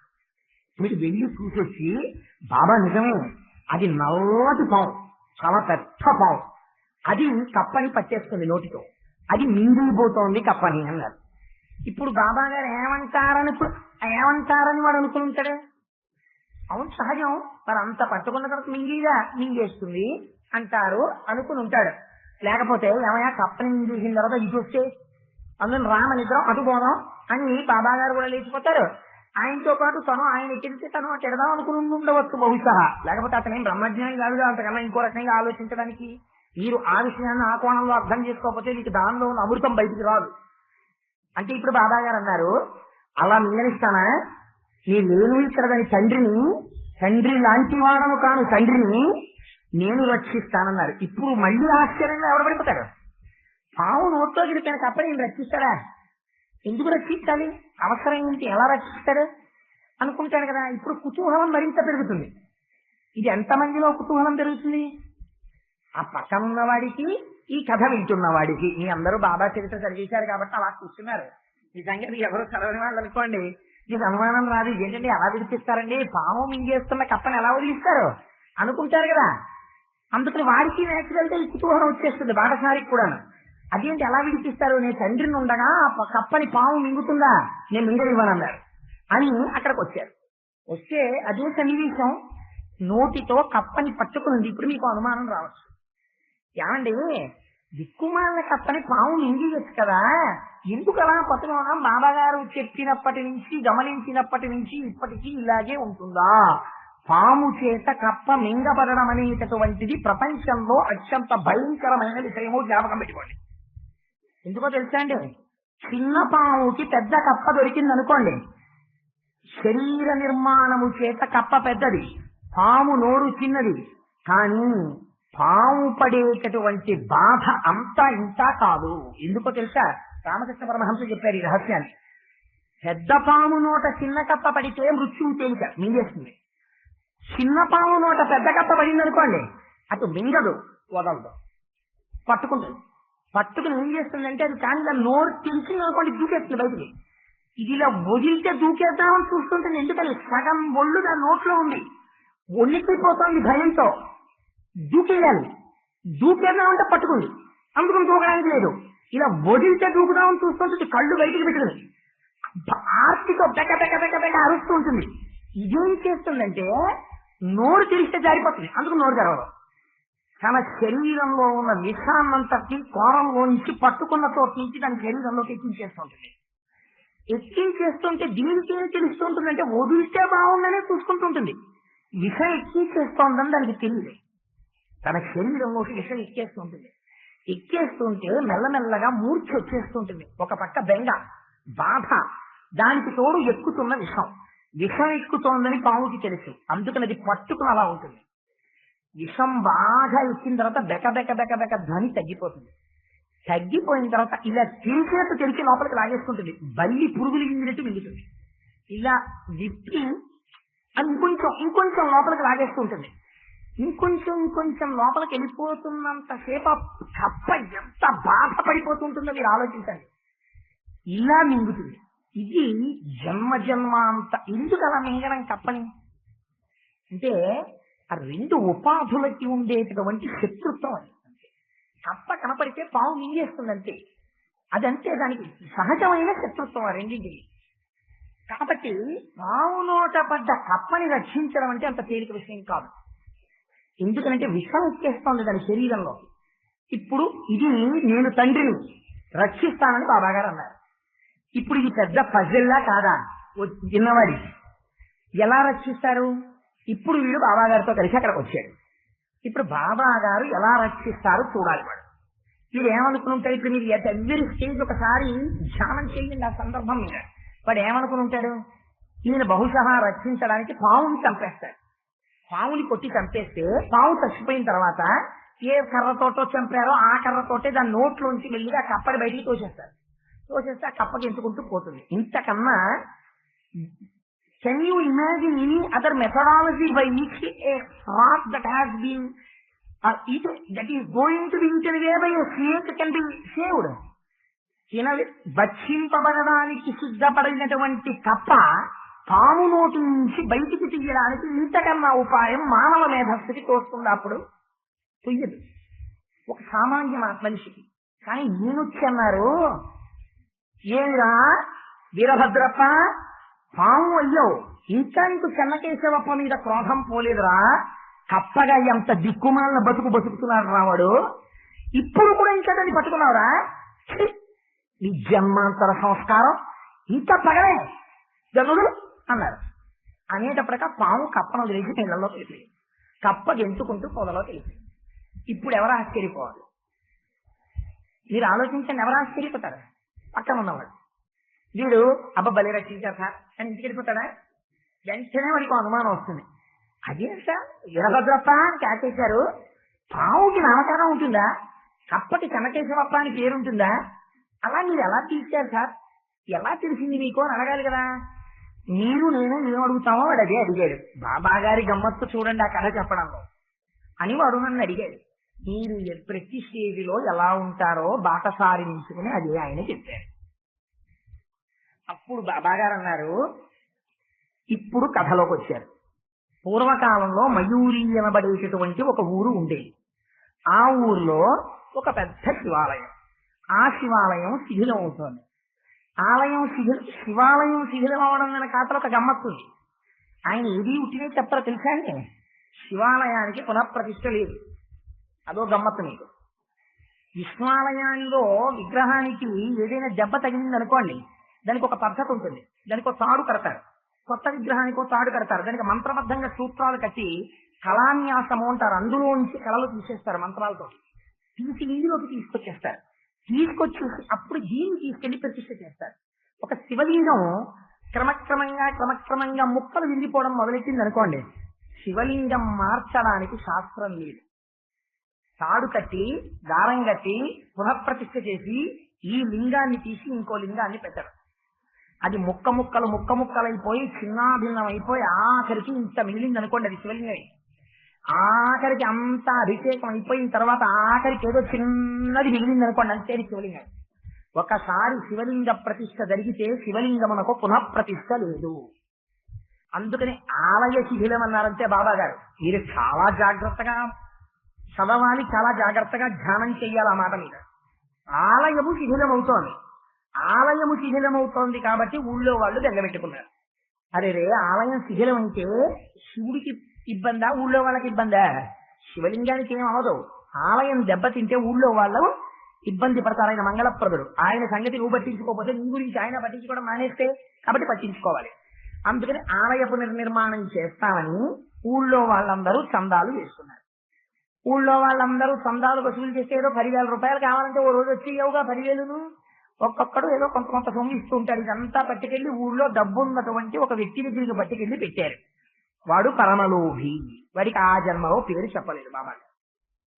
వీడు వెళ్ళి చూసి వచ్చి, బాబా నిజమే, అది నల్లటి పాము, చాలా పెద్ద పాము, అది కప్పని పట్టేస్తుంది నోటితో, అది మింగిపోతోంది కప్పని అన్నారు. ఇప్పుడు బాబా గారు ఏమంటారని వాడు అనుకుని ఉంటాడు. అవును సహజం, మరి అంత పట్టుకున్న తర్వాత మింగేస్తుంది అంటారు అనుకుని ఉంటాడు. లేకపోతే ఏమయ్యా కప్పని మింగేసిన తర్వాత ఇటు వస్తే అందులో రామనిద్రం అటు పోదాం అని బాబా గారు కూడా లేచిపోతారు. ఆయనతో పాటు ఆయన ఎక్కితే తను తిడదాం అనుకుని ఉండవచ్చు బహుశా. లేకపోతే అతనేం బ్రహ్మజ్ఞాని కాదుగా, అంతకన్నా ఇంకో రకంగా ఆలోచించడానికి. మీరు ఆ విషయాన్ని ఆ కోణంలో అర్థం చేసుకోకపోతే మీకు దానిలో ఉన్న అమృతం బయటికి రాదు. అంటే ఇప్పుడు బాబా గారు అన్నారు, అలా మింగనిస్తానా, నేను ఇక్కడ దాని తండ్రి లాంటి వాడను కాను, తండ్రిని నేను రక్షిస్తానన్నారు. ఇప్పుడు మళ్ళీ ఆశ్చర్యంగా ఎవరు పడిపోతాడు. పాము నోట్లో గడిపిన కప్ప నేను రక్షిస్తాడా, ఎందుకు రక్షించాలి, అవసరం ఏంటి, ఎలా రక్షిస్తాడు అనుకుంటాడు కదా. ఇప్పుడు కుతూహలం మరింత పెరుగుతుంది. ఇది ఎంతమందిలో కుతూహలం పెరుగుతుంది, ఆ పక్కన ఉన్నవాడికి, ఈ కథ వింటున్నవాడికి. మీ అందరూ బాబా చరిత్ర చదివేశారు కాబట్టి అలా కూర్చున్నారు. నిజంగా ఎవరు చదవని వాళ్ళు అనుకోండి, మీకు అనుమానం రాదు. ఏంటంటే ఎలా విడిపిస్తారండి, పాము మింగేస్తున్న కప్పని ఎలా వదిలిస్తారు అనుకుంటారు కదా. అందుకని వాడికి నేచురల్ గా ఈ కుతూహలం వచ్చేస్తుంది, బాటసారికి కూడా. అదేంటి ఎలా విడిపిస్తారు, నేను తండ్రిని ఉండగా కప్పని పాము మింగుతుందా, నేను మింగనివ్వనన్నారు అని అక్కడికి వచ్చారు. వస్తే అదే సన్నివేశం, నోటితో కప్పని పట్టుకుంది. ఇప్పుడు మీకు అనుమానం రావచ్చు, ఏమండి దిక్కుమాలిన కప్పని పాము మింగేయచ్చు కదా, ఎందుకు అలా పట్టుకున్నాం, బాబా గారు చెప్పినప్పటి నుంచి గమనించినప్పటి నుంచి ఇప్పటికీ ఇలాగే ఉంటుందా, పాము చేత కప్ప మింగబడడం అనేటటువంటిది ప్రపంచంలో అత్యంత భయంకరమైన విషయమో జ్ఞాపకం పెట్టుకోండి. ఎందుకో తెలుసా అండి, చిన్న పాముకి పెద్ద కప్ప దొరికింది అనుకోండి, శరీర నిర్మాణము చేత కప్ప పెద్దది, పాము నోరు చిన్నది, కానీ పాము పడేటటువంటి బాధ అంతా ఇంత కాదు. ఎందుకో తెలుసా, రామకృష్ణ పరమహంస చెప్పారు ఈ రహస్యాన్ని. పెద్ద పాము నోట చిన్న కప్ప పడితే మృత్యువు తేలిక, మింగేస్తుంది. చిన్న పాము నోట పెద్ద కప్ప పడింది అనుకోండి, అటు మింగదు, వదలదు, పట్టుకుంటుంది. పట్టుకుని ఏం చేస్తుందంటే అది కానీ ఇలా నోరు తెలిసింది అనుకోండి దూకేస్తుంది బయటికి. ఇది ఇలా వదిలితే దూకేద్దామని చూస్తుంటుంది. ఎందుకని సగం ఒళ్ళు దాని నోట్లో ఉంది, ఒళ్ళిపోతోంది భయంతో. దూకేయాలి, దూకేద్దామంటే పట్టుకుంది, అందుకని దూకడానికి లేదు. ఇలా వదిలితే దూకుదామని చూస్తుంటుంది, కళ్ళు బయటికి పెట్టుకుని ఆర్తితో బెక బెక బెక బెక అరుస్తూ ఉంటుంది. ఇదేం చేస్తుందంటే నోరు తెరిస్తే జారిపోతుంది, అందుకు నోరు తెరవదు. తన శరీరంలో ఉన్న విషాన్నంతటి కోరంలోంచి పట్టుకున్న చోటు నుంచి దాని శరీరంలోకి ఎక్కించేస్తుంటుంది. ఎక్కించేస్తుంటే దీనికి ఏం తెలుస్తుంటుందంటే వదిలితే బాగుందనే చూసుకుంటుంటుంది. విషం ఎక్కించేస్తోందని దానికి తెలియదు. తన శరీరంలోకి విషం ఎక్కేస్తుంటుంది. ఎక్కేస్తుంటే మెల్లమెల్లగా మూర్ఛ వచ్చేస్తుంటుంది. ఒక పక్క బెంగ, బాధ, దానికి తోడు ఎక్కుతున్న విషం. విషం ఎక్కుతోందని పాముకి తెలుసు, అందుకని అది పట్టుకుని అలా ఉంటుంది. విషం బాగా ఎక్కిన తర్వాత బెక బెక బెక బెక ధ్వని తగ్గిపోతుంది. తగ్గిపోయిన తర్వాత ఇలా తెలిసినట్టు తెలిసి లోపలికి లాగేసుకుంటుంది. బల్లి పురుగులు మింగినట్టు మింగుతుంది. ఇలా విప్పి అది ఇంకొంచెం లోపలికి లాగేస్తూ ఉంటుంది. ఇంకొంచెం లోపలికి వెళ్ళిపోతున్నంతసేపు ఆ కప్ప ఎంత బాధపడిపోతుంటుందో మీరు ఆలోచించండి. ఇలా మింగుతుంది. ఇది జన్మాంత ఎందుకు అలా మింగడం కప్పని అంటే ఆ రెండు ఉపాధులకి ఉండేటటువంటి శత్రుత్వం అది. కప్ప కనపడితే పాము మింగేస్తుంది అంతే. అదంతే, దానికి సహజమైన శత్రుత్వం ఆ రెండింటికి. కాబట్టి పాము నోట పడ్డ కప్పని రక్షించడం అంటే అంత తేలిక విషయం కాదు. ఎందుకంటే విషం ఎక్కేస్తోంది దాని శరీరంలో. ఇప్పుడు ఇది నేను తండ్రిని రక్షిస్తానని బాబాగారు అన్నారు. ఇప్పుడు ఇది పెద్ద పజిల్లా కాదా చిన్నవాడి? ఎలా రక్షిస్తారు? ఇప్పుడు వీడు బాబాగారితో కలిసి అక్కడికి వచ్చాడు. ఇప్పుడు బాబాగారు ఎలా రక్షిస్తారో చూడాలి. వాడు వీడు ఏమనుకుని ఉంటాడు? ఇప్పుడు మీరు ఎవ్రీ స్టేజ్ ఒకసారి ధ్యానం చేయండి ఆ సందర్భం మీద. వాడు ఏమనుకుని ఉంటాడు? ఈయన బహుశా రక్షించడానికి పావుని చంపేస్తాడు. పావుని కొట్టి చంపేస్తే పావు చచ్చిపోయిన తర్వాత ఏ కర్రతోటో చంపారో ఆ కర్రతోటే దాని నోట్లోంచి వెళ్ళి ఆ కప్పని బయటికి తోసేస్తే ఆ కప్పకి ఎంచుకుంటూ పోతుంది. ఇంతకన్నా can you imagine any other methodology by which a frog that has been that is going to be eaten away by a snake can be saved? భక్షింపబడడానికి సిద్ధపడినటువంటి కప్ప పాము నోటి నుంచి బయటికి తీయడానికి ఇంతకన్నా ఉపాయం మానవ మేధస్సుకి తోస్తుంది. అప్పుడు తొయ్యదు ఒక సామాన్య మనిషికి. కానీ ఈయనొచ్చి అన్నారు, ఏమిరా వీరభద్రప్ప, పాము అయ్యావు, ఇంకా నీకు చెన్నకేశవప్ప మీద క్రోధం పోలేదురా? కప్పగా ఎంత దిక్కుమాలిన బతుకుతున్నాడు రావాడు, ఇప్పుడు కూడా ఇంకా దాన్ని పట్టుకున్నావురా? నీ జన్మాంతర సంస్కారం ఇంత పగలే జనుడు అన్నారు. అనేటప్పటిక పాము కప్పను వదిలేసి నీళ్ళలో తెలిసింది. కప్ప గెంతుకుంటూ పొదలో తెలిసింది. ఇప్పుడు ఎవరు ఆశ్చర్యపోవాలి? మీరు ఆలోచించండి, ఎవరు ఆశ్చర్యపోతారు? పక్కన ఉన్నవాడు. వీడు బలి రక్షించారు సార్ అని ఇంటికి వెళ్ళిపోతాడా? వెంటనే వాడికి అనుమానం వస్తుంది. అదే సార్ వీరభద్రప్ప అని కేకేశారు, పావుకి నామకరణం ఉంటుందా? కప్పకి చెన్నకేశవప్ప అని పేరుంటుందా? అలా మీరు ఎలా తీర్చారు సార్? ఎలా తెలిసింది మీకు అని అడగాలి కదా. మీరు నేను ఏం అడుగుతామో వాడు అదే అడిగాడు. బాబా గారి గమ్మత్తు చూడండి ఆ కథ చెప్పడంలో అని వాడు నన్ను అడిగాడు. మీరు ప్రతి స్టేజిలో ఎలా ఉంటారో బాటసారి నించుకుని అదే ఆయన చెప్పారు. అప్పుడు బాబా గారు అన్నారు, ఇప్పుడు కథలోకి వచ్చారు. పూర్వకాలంలో మయూరి అనబడేటటువంటి ఒక ఊరు ఉండేది. ఆ ఊర్లో ఒక పెద్ద శివాలయం. ఆ శివాలయం శిథిలం అవుతోంది. శివాలయం శిథిలం అవడం అనే ఖాతలో ఒక గమ్మత్తుంది. ఆయన ఏది ఉట్టినే చెప్పారో తెలుసా అండి? శివాలయానికి పునఃప్రతిష్ఠ లేదు. అదో గమ్మత్తు మీకు. విష్ణువాలయాల్లో విగ్రహానికి ఏదైనా దెబ్బ తగిలింది అనుకోండి, దానికి ఒక పద్ధతి ఉంటుంది. దానికి ఒక తాడు కడతారు. కొత్త విగ్రహానికి ఒక తాడు కడతారు. దానికి మంత్రబద్ధంగా సూత్రాలు కట్టి కళాన్యాసము అంటారు. అందులో నుంచి కళలు తీసేస్తారు మంత్రాలతో. తీసి నీళ్ళలోకి తీసుకొచ్చేస్తారు. తీసుకొచ్చి అప్పుడు దీన్ని తీసుకెళ్లి ప్రతిష్ఠ చేస్తారు. ఒక శివలింగం క్రమక్రమంగా ముక్కలు విరిగిపోవడం మొదలెట్టింది అనుకోండి, శివలింగం మార్చడానికి శాస్త్రం లేదు. తాడు కట్టి దారం కట్టి పునఃప్రతిష్ఠ చేసి ఈ లింగాన్ని తీసి ఇంకో లింగాన్ని పెట్టరు. అది ముక్కలైపోయి చిన్నాభిన్నం అయిపోయి ఆఖరికి ఇంత మిగిలింది అనుకోండి, అది శివలింగం. ఆఖరికి అంతా అభిషేకం అయిపోయిన తర్వాత ఆఖరికి ఏదో చిన్నది మిగిలింది అనుకోండి, అంతే శివలింగం. ఒకసారి శివలింగ ప్రతిష్ఠ జరిగితే శివలింగమునకు పునఃప్రతిష్ఠ లేదు. అందుకని ఆలయ శిథిలం అన్నారంటే బాబా గారు మీరు చాలా జాగ్రత్తగా చదవాలి, చాలా జాగ్రత్తగా ధ్యానం చెయ్యాలి ఆ మాట మీద. ఆలయము శిథిలమవుతోంది. ఆలయము శిథిలమవుతోంది కాబట్టి ఊళ్ళో వాళ్ళు బెంగపెట్టుకున్నారు. అరే ఆలయం శిథిలం అంటే శివుడికి ఇబ్బందా, ఊళ్ళో వాళ్ళకి ఇబ్బందా? శివలింగానికి ఏం అవదు. ఆలయం దెబ్బతింటే ఊళ్ళో వాళ్ళు ఇబ్బంది పడతారు. ఆయన మంగళప్రదుడు. ఆయన సంగతి నువ్వు పట్టించుకోకపోతే నీ గురించి ఆయన పట్టించుకోవడం మానేస్తే, కాబట్టి పట్టించుకోవాలి. అందుకని ఆలయ పునర్నిర్మాణం చేస్తామని ఊళ్ళో వాళ్ళందరూ చందాలు వేస్తున్నారు. ఊళ్ళో వాళ్ళందరూ చందాలు వసూలు చేస్తే ఏదో 10,000 రూపాయలు కావాలంటే ఓ రోజు వచ్చి ఇవ్వగా 10,000 ఒక్కొక్కడు ఏదో కొంత సొమ్ము ఇస్తూ ఉంటాడు. ఇదంతా పట్టుకెళ్లి ఊళ్ళో డబ్బు ఉన్నటువంటి ఒక వ్యక్తి దగ్గరికి పట్టుకెళ్లి పెట్టారు. వాడు పరమలోభి. వాడికి ఆ జన్మలో పేరు చెప్పలేదు బాబా.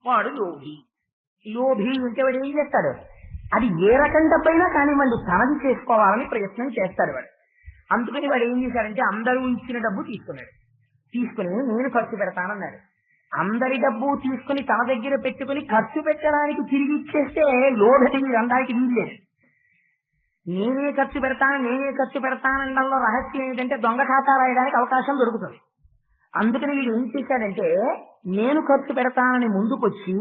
వాడు లోభి అంటే వాడు ఏం చేస్తాడు? అది ఏ రకం డబ్బైనా కానివ్వండి తనది చేసుకోవాలని ప్రయత్నం చేస్తాడు వాడు. అందుకని వాడు ఏం చేశాడంటే అందరూ ఇచ్చిన డబ్బు తీసుకుని నేను ఖర్చు పెడతానన్నాడు. అందరి డబ్బు తీసుకుని తన దగ్గర పెట్టుకుని ఖర్చు పెట్టడానికి తిరిగి ఇచ్చేస్తే లోభటి అందరికి వీల్లేదు. నేనే ఖర్చు పెడతానడంలో రహస్యం ఏంటంటే దొంగ ఖాతా రాయడానికి అవకాశం దొరుకుతుంది. అందుకని వీడు ఏం చేశాడంటే నేను ఖర్చు పెడతానని ముందుకొచ్చి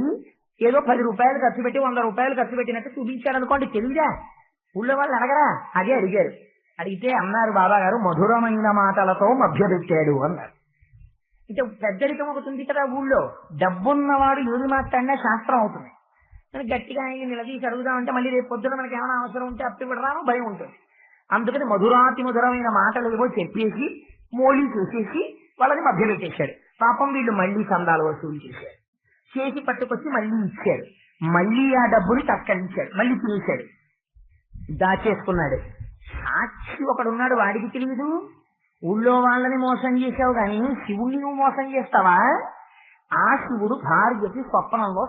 ఏదో 10 రూపాయలు ఖర్చు పెట్టి 100 రూపాయలు ఖర్చు పెట్టినట్టు చూపించాడు అనుకోండి. తెలియదా? ఊళ్ళో వాళ్ళు అడగరా? అదే అడిగారు. అడిగితే అన్నారు బాబా గారు మధురమైన మాటలతో మభ్యపెట్టాడు అన్నారు. అంటే పెద్దరికం ఒకటి ఉంది కదా ఊళ్ళో, డబ్బున్నవాడు ఏది మాట్లాడినా శాస్త్రం అవుతుంది. గట్టిగా ఆయన నిలదీసి అడుగుదామంటే మళ్ళీ రేపు పొద్దున మనకి ఏమైనా అవసరం ఉంటే అప్పు పెడదామో భయం ఉంటుంది. అందుకని మధురాతి మధురమైన మాటలు ఏవో చెప్పేసి మోళీ చేసేసి వాళ్ళని మభ్యపెట్టేశాడు. పాపం వీళ్ళు మళ్ళీ చందాలు వసూలు చేశారు. చేసి పట్టుకొచ్చి మళ్ళీ ఇచ్చారు. మళ్ళీ ఆ డబ్బుని తస్కరించాడు. మళ్ళీ తినేశాడు, దాచేసుకున్నాడు. సాక్షి ఒకడున్నాడు, వాడికి తెలియదు. ఊళ్ళో వాళ్ళని మోసం చేశావు కానీ శివుణ్ణి నువ్వు మోసం చేస్తావా? ఆ శివుడు భార్యకి స్వప్నంలో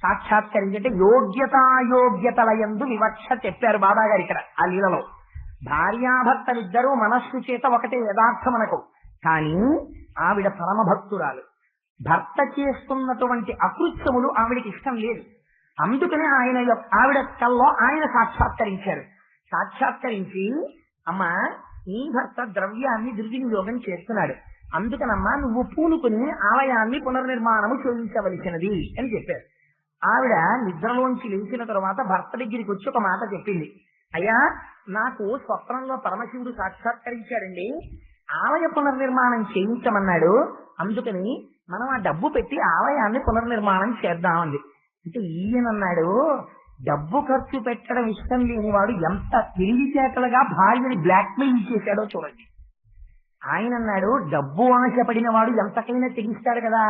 సాక్షాత్కరించంటే యోగ్యతాయోగ్యతల యందు వివక్ష చెప్పారు బాబా గారు ఇక్కడ ఆ లీలలో. భార్యాభర్తలిద్దరూ మనస్సు చేత ఒకటే యథార్థమనకు, కానీ ఆవిడ పరమ భక్తురాలు. భర్త చేస్తున్నటువంటి అకృత్యములు ఆవిడకి ఇష్టం లేదు. అందుకని ఆవిడ కల్లో ఆయన సాక్షాత్కరించారు. సాక్షాత్కరించి అమ్మా నీ భర్త ద్రవ్యాన్ని దుర్వినియోగం చేస్తున్నాడు, అందుకనమ్మా నువ్వు పూనుకుని ఆలయాన్ని పునర్నిర్మాణము చేయించవలసినది అని చెప్పారు. ఆవిడ నిద్రలోంచి లేచిన తర్వాత భర్త దగ్గరికి వచ్చి ఒక మాట చెప్పింది. అయ్యా నాకు స్వప్నంలో పరమశివుడు సాక్షాత్కరించాడండి, ఆలయ పునర్నిర్మాణం చేయించమన్నాడు, అందుకని మనం ఆ డబ్బు పెట్టి ఆలయాన్ని పునర్నిర్మాణం చేద్దామంది. అంటే ఈయనన్నాడు డబ్బు ఖర్చు పెట్టడం ఇష్టం లేనివాడు ఎంత తెలివితేటలుగా భార్యని బ్లాక్మెయిల్ చేశాడో చూడండి. ఆయన అన్నాడు డబ్బు ఆశపడిన వాడు ఎంతకైనా తెగిస్తాడు కదా,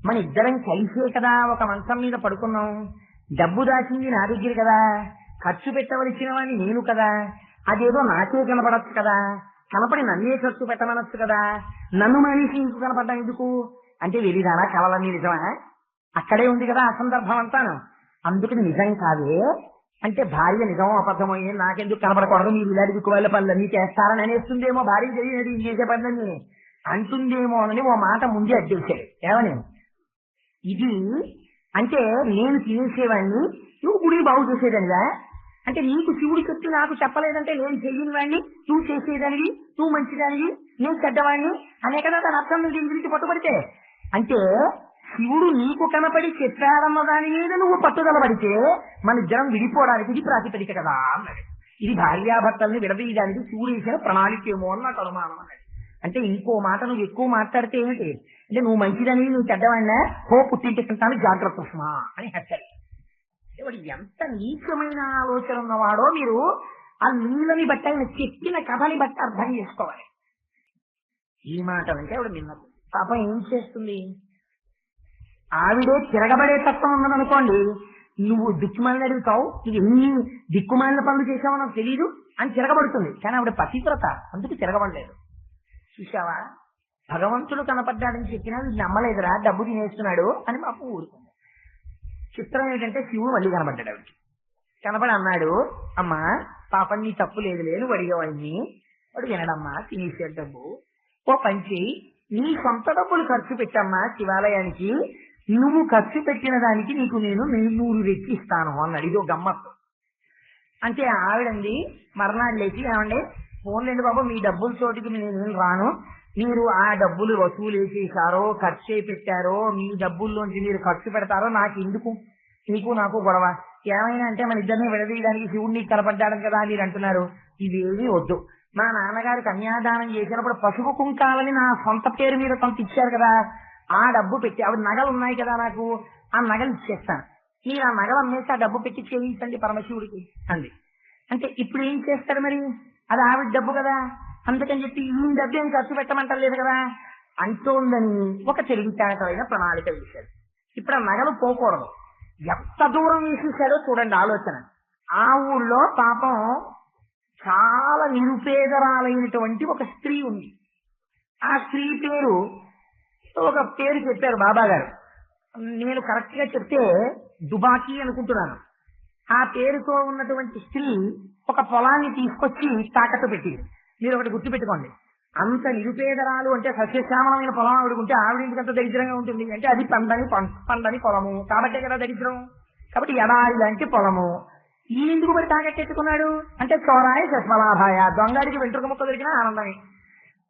మన ఇద్దరం కలిసే కదా ఒక మంచం మీద పడుకున్నాం, డబ్బు దాచింది నా దగ్గర కదా, ఖర్చు పెట్టవలసిన వాడిని నేను కదా, అదేదో నాకే కనపడచ్చు కదా, కనపడి నన్నే ఖర్చు పెట్టమనొచ్చు కదా, నన్ను మనిషి ఇంకు కనపడ్డా ఎందుకు అంటే వెళ్ళిదానా కలలన్నీ నిజమా? అక్కడే ఉంది కదా ఆ సందర్భం అంతాను. అందుకని నిజం కాదే అంటే భార్య నిజమో అబద్ధమో ఏం నాకెందుకు కనపడకూడదు, మీరు ఇలాంటి దిక్కువల్ల పనులన్నీ చేస్తారని అనేస్తుందేమో, భార్య తెలియదు చేసే పనులన్నీ అంటుందేమో అని ఓ మాట ముందే అడ్డేశాడు. ఏమని ఇది అంటే నేను తినేసేవాడిని నువ్వు గుడిని బాగు చేసేదానిగా, అంటే నీకు శివుడు చెప్పి నాకు చెప్పలేదంటే నేను చెయ్యని వాడిని నువ్వు చేసేదానివి, నువ్వు మంచిదానివి నేను చెడ్డవాడిని అనే కదా దాని అర్థం. దీని గురించి పట్టుబడితే అంటే శివుడు నీకు కనపడి చెప్పాడన్న దాని మీద నువ్వు పట్టుదల పడితే మన ఇద్దరం విడిపోవడానికి ఇది ప్రాతిపదిక కదా అన్నాడు. ఇది భార్యాభర్తల్ని విడదీయడానికి శివుడు వేసిన ప్రణాళిక ఏమో అని నాకు అనుమానం అన్నాడు. అంటే ఇంకో మాట నువ్వు ఎక్కువ మాట్లాడితే ఏమిటి అంటే నువ్వు మంచిదని నువ్వు చెడ్డవాడినా హో పుట్టించుకుంటాను జాగ్రత్త సుమా అని హెచ్చరి. వాడు ఎంత నీచమైన ఆలోచన ఉన్నవాడో మీరు ఆ నీళ్ళని బట్టి ఆయన చెప్పిన కథని బట్టి అర్థం చేసుకోవాలి. ఈ మాట అంటే ఆవిడ నిన్నది పాపం ఏం చేస్తుంది, ఆవిడే తిరగబడే తత్వం ఉన్నదనుకోండి, నువ్వు దిక్కుమాలిని అడుగుతావు, నువ్వు ఎన్ని దిక్కుమాలిన పనులు చేసావో నాకు తెలీదు అని తిరగబడుతుంది. కానీ ఆవిడ పతివ్రత, అందుకు తిరగబడలేదు. చూసావా భగవంతుడు కనపడ్డాడని చెప్పినా వీడు నమ్మలేదురా డబ్బు తినేస్తున్నాడు అని మాకు ఊరుకుంది. చిత్రం ఏంటంటే శివుడు మళ్ళీ కనపడ్డాడు. ఆవిడకి కనపడి అన్నాడు అమ్మా పాపం నీ తప్పు లేదు నువ్వు అడిగేవాడిని, వాడు వినడమ్మా తినేసే డబ్బు ఓ పంచి నీ సొంత డబ్బులు ఖర్చు పెట్టమ్మా శివాలయానికి, నువ్వు ఖర్చు పెట్టిన దానికి నీకు నేను 100 రెట్లు ఇస్తాను అన్నాడు. ఇదో గమ్మత్తు. అంటే ఆవిడంది మర్నాడు లేచి ఏమండి ఫోన్లేండి బాబు మీ డబ్బుల చోటికి నేనేం రాను, మీరు ఆ డబ్బులు వసూలు చేశారో ఖర్చు పెట్టారో మీ డబ్బుల్లోంచి మీరు ఖర్చు పెడతారో నాకు ఎందుకు, నీకు నాకు గొడవ, ఏమైనా అంటే మన ఇద్దరిని విడదీయడానికి శివుడిని కనపడ్డాడు కదా మీరు అంటున్నారు, ఇవేమీ వద్దు. మా నాన్నగారు కన్యాదానం చేసినప్పుడు పసుపు కుంకాలని నా సొంత పేరు మీద కొంత ఇచ్చారు కదా, ఆ డబ్బు పెట్టి ఆవిడ నగలు ఉన్నాయి కదా నాకు ఆ నగలు ఇచ్చేస్తాను, మీరు ఆ నగలు అమ్మేసి ఆ డబ్బు పెట్టి చేయించండి పరమశివుడికి అంది. అంటే ఇప్పుడు ఏం చేస్తాడు మరి, అది ఆవిడ డబ్బు కదా, అందుకని చెప్పి ఈ డబ్బు ఏం ఖర్చు పెట్టమంటలేదు కదా అంటోందని ఒక తెలివితేటలైన ప్రణాళిక వేశాడు. ఇప్పుడు ఆ నగలు పోకూడదు, ఎంత దూరం వేసేసాడో చూడండి ఆలోచన. ఆ ఊళ్ళో పాపం చాలా నిరుపేదరాలైనటువంటి ఒక స్త్రీ ఉంది. ఆ స్త్రీ పేరు ఒక పేరు చెప్పారు బాబా గారు, నేను కరెక్ట్ గా చెప్తే దుబాకీ అనుకుంటున్నాను. ఆ పేరుతో ఉన్నటువంటి స్త్రీ ఒక పొలాన్ని తీసుకొచ్చి తాకట్టు పెట్టింది. మీరు ఒకటి గుర్తుపెట్టుకోండి, అంత నిరుపేదరాలు అంటే సస్యశ్యామలమైన పొలం ఆవిడకుంటే ఆవిడ ఇంటికి అంత దరిద్రంగా ఉంటుంది అంటే అది పండని పొలము కాబట్టే కదా దరిద్రం. కాబట్టి ఎడారి లాంటి పొలము ఈ ఎందుకు మరి తాగట్టెట్టుకున్నాడు అంటే చోరాయ శస్మలాభాయ, దొంగడికి వెంట్రుక ముక్క దొరికినా ఆనందమే.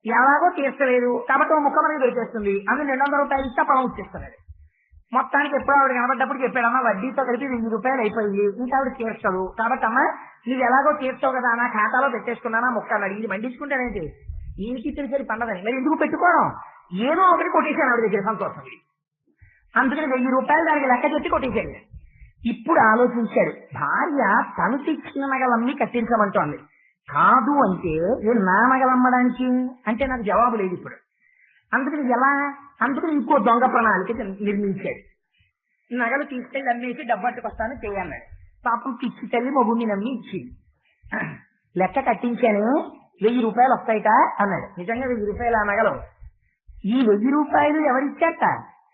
ఎలాగో తీర్చలేదు కాబట్టి ఒక ముక్క మనకి దొరికేస్తుంది, అందులో 200 రూపాయలు ఇస్తే పొలం ఇచ్చేస్తున్నాడు. మొత్తానికి ఎప్పుడు ఆవిడ కనబడ్డప్పుడు చెప్పాడమ్మా వడ్డీతో కలిపి 1000 రూపాయలు అయిపోయింది, ఇంకా ఆవిడ తీర్చదు కాబట్టి అమ్మా నువ్వు ఎలాగో తీర్చావు కదా నా ఖాతాలో పెట్టేసుకున్నానా ముక్క అన్నాడు. ఇది మండించుకుంటానేంటి ఈయనకి తెలిసేది పండదని మరి ఎందుకు పెట్టుకోవడం, ఏదో ఒకటి కొట్టేశాను ఆవిడ దగ్గర సంతోషం. అందుకని 1000 రూపాయలు దానికి లెక్క చెప్పి కొట్టేశాడు. ఇప్పుడు ఆలోచించాడు భార్య తను తెచ్చిన నగలమ్మి కట్టించమంటోంది, కాదు అంటే నేను నా నగలమ్మడానికి అంటే నాకు జవాబు లేదు ఇప్పుడు. అందుకని ఎలా, అందుకని ఇంకో దొంగ ప్రణాళిక నిర్మించాడు. నగలు తీసుకెళ్లి అమ్మేసి డబ్బట్టుకొస్తాను చేయన్నాడు. పాపం పిచ్చి తల్లి మొగుడిని నమ్మి ఇచ్చింది. లెక్క కట్టించాను 1000 రూపాయలు వస్తాయిట అన్నాడు. నిజంగా 1000 రూపాయలు ఆ నగలు. ఈ 1000 రూపాయలు ఎవరిచ్చాట,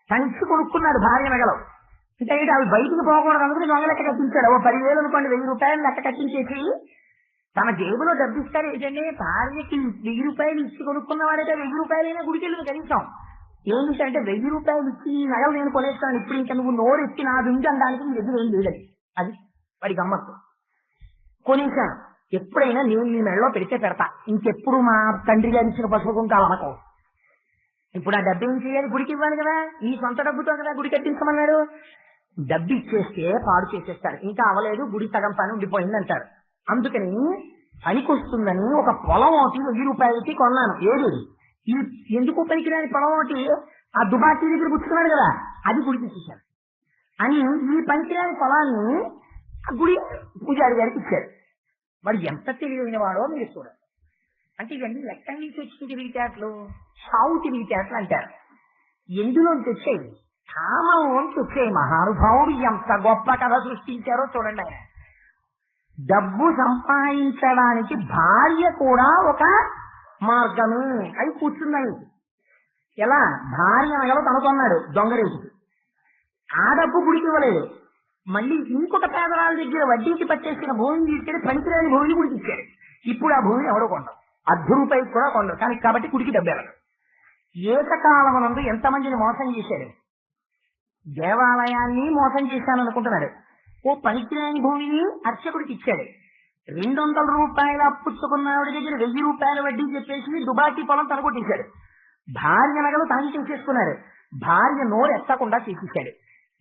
సంచి కొనుక్కున్నాడు భార్య నగలు. అంటే అవి బయటికి పోకూడదు అందుకని దొంగ లెక్క కట్టించాడు. 10,000 అనుకోండి, 1000 రూపాయలు లెక్క కట్టించేసి తన జేబులో డబ్బిస్తాడు. ఏంటంటే భార్యకి 1000 రూపాయలు ఇచ్చి కొనుక్కున్నవాడైతే 1000 రూపాయలైనా గుడికి వెళ్ళి కనీసం ఏంటి అంటే 1000 రూపాయలు ఇచ్చి ఈ నగలు నేను కొనేస్తాను, ఇప్పుడు ఇంకా నువ్వు నోరెత్తి నా దుంజి అనడానికి నీ దగ్గర ఏం లేదని. అది వాడి గమ్మత్తు. కొనేశాను, ఎప్పుడైనా నేను నీ మెడలో పెడితే పెడతా, ఇంకెప్పుడు మా తండ్రి గారి ఇచ్చిన పసుపు కుంకాలనకం. ఇప్పుడు ఆ డబ్బు ఏం చేయాలి, గుడికి ఇవ్వాలి కదా, ఈ సొంత డబ్బుతో కదా గుడి కట్టించమన్నాడు. డబ్బు ఇచ్చేస్తే పాడు చేసేస్తారు, ఇంకా అవలేదు గుడి సగం పని ఉండిపోయింది అంటారు. అందుకని పనికొస్తుందని ఒక పొలం ఒకటి 1000 రూపాయలకి కొన్నాను. ఏది ఈ ఎందుకు పనికిరాని పొలం ఒకటి ఆ దుబాకీ దగ్గర పుచ్చుకున్నాడు కదా, అది గుడికి ఇచ్చేశారు అని ఈ పనికిరాని పొలాన్ని ఆ గుడి పూజారి గారికి ఇచ్చారు. వాడు ఎంత తెలివైన వాడో మీరు చూడండి. అంటే ఇవన్నీ ఎక్కడి నుంచి వచ్చిన తెలివితేటలు, సావు తెలివితేటలు అంటారు. ఎందులోంచి వచ్చాయి, కామంలోంచి వచ్చాయి. మహానుభావుడు ఎంత గొప్ప కథ సృష్టించారో చూడండి. ఆయన డబ్బు సంపాదించడానికి భార్య కూడా ఒక మార్గమే అవి కూర్చున్నాయి. ఎలా, భార్య నగలు తనకొన్నాడు దొంగరేటికి, ఆ డబ్బు గుడికి ఇవ్వలేదు. మళ్ళీ ఇంకొక పేదవాళ్ళ దగ్గర వడ్డీకి పట్టేసిన భూమిని తీసుకెళ్లి పనికిరాని భూమిని గుడికి ఇచ్చాడు. ఇప్పుడు ఆ భూమిని ఎవడో కొండరు, ₹10 కూడా కొండరు, కానీ కాబట్టి గుడికి డబ్బేవాడు. ఏకకాలమునందు ఎంతమందిని మోసం చేశాడు, దేవాలయాన్ని మోసం చేశాను అనుకుంటున్నాడు. ఓ పనికిరాని భూమిని అర్చకుడికి ఇచ్చాడు. 200 రూపాయలు అప్పుచ్చుకున్నవాడి దగ్గర 1000 రూపాయల వడ్డీ చెప్పేసి దుబాకీ పొలం తనకొట్టేశాడు. భార్య నగలు తనకి చేసేసుకున్నాడు, భార్య నోరు ఎత్తకుండా చేసేశాడు.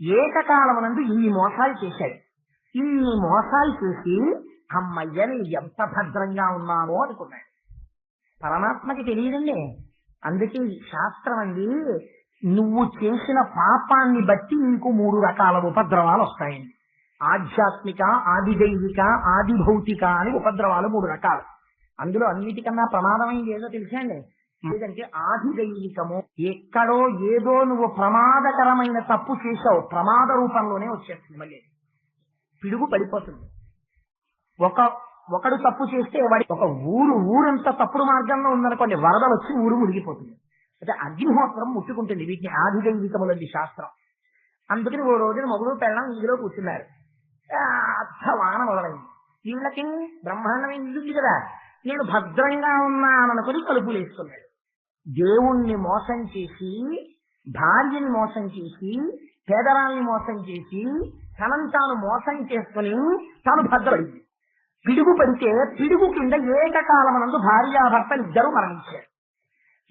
ఏకకాలమునందు ఇన్ని మోసాలు చేశాడు. ఇన్ని మోసాలు చేసి అమ్మయ్యని ఎంత భద్రంగా ఉన్నామో అనుకున్నాడు. పరమాత్మకి తెలియదండి. అందుకే శాస్త్రం అండి, నువ్వు చేసిన పాపాన్ని బట్టి నీకు 3 రకాల ఉపద్రవాలు వస్తాయండి. ఆధ్యాత్మిక, ఆదిదైవిక, ఆదిభౌతిక అని ఉపద్రవాలు 3 రకాలు. అందులో అన్నిటికన్నా ప్రమాదమైంది ఏదో తెలుసా అండి, లేదంటే ఆదిదైవికము. ఎక్కడో ఏదో నువ్వు ప్రమాదకరమైన తప్పు చేసావు, ప్రమాద రూపంలోనే వచ్చేస్తుంది. మళ్ళీ పిడుగు పడిపోతుంది. ఒకడు తప్పు చేస్తే వాడి ఒక ఊరంతా తప్పుడు మార్గంలో ఉందనుకోండి, వరద వచ్చి ఊరు మునిగిపోతుంది. అంటే అగ్నిహోత్రం ముట్టుకుంటుంది. వీటిని ఆదిదైవికములంది శాస్త్రం. అందుకని ఓ రోజున మొగుడు పెళ్ళం ఇందులో కూర్చున్నారు. వాన మొదలైంది. వీళ్ళకి బ్రహ్మాండమైన ఇల్లు కదా, నేను భద్రంగా ఉన్నాననుకుని తలుపులు వేసుకున్నాడు. దేవుణ్ణి మోసం చేసి, భార్యని మోసం చేసి, పేదరాల్ని మోసం చేసి, తనను తాను మోసం చేసుకుని తాను భద్రపడింది. పిడుగు పడితే పిడుగు కింద ఏకకాలమునందు భార్యాభర్తలు ఇద్దరు మరణించారు.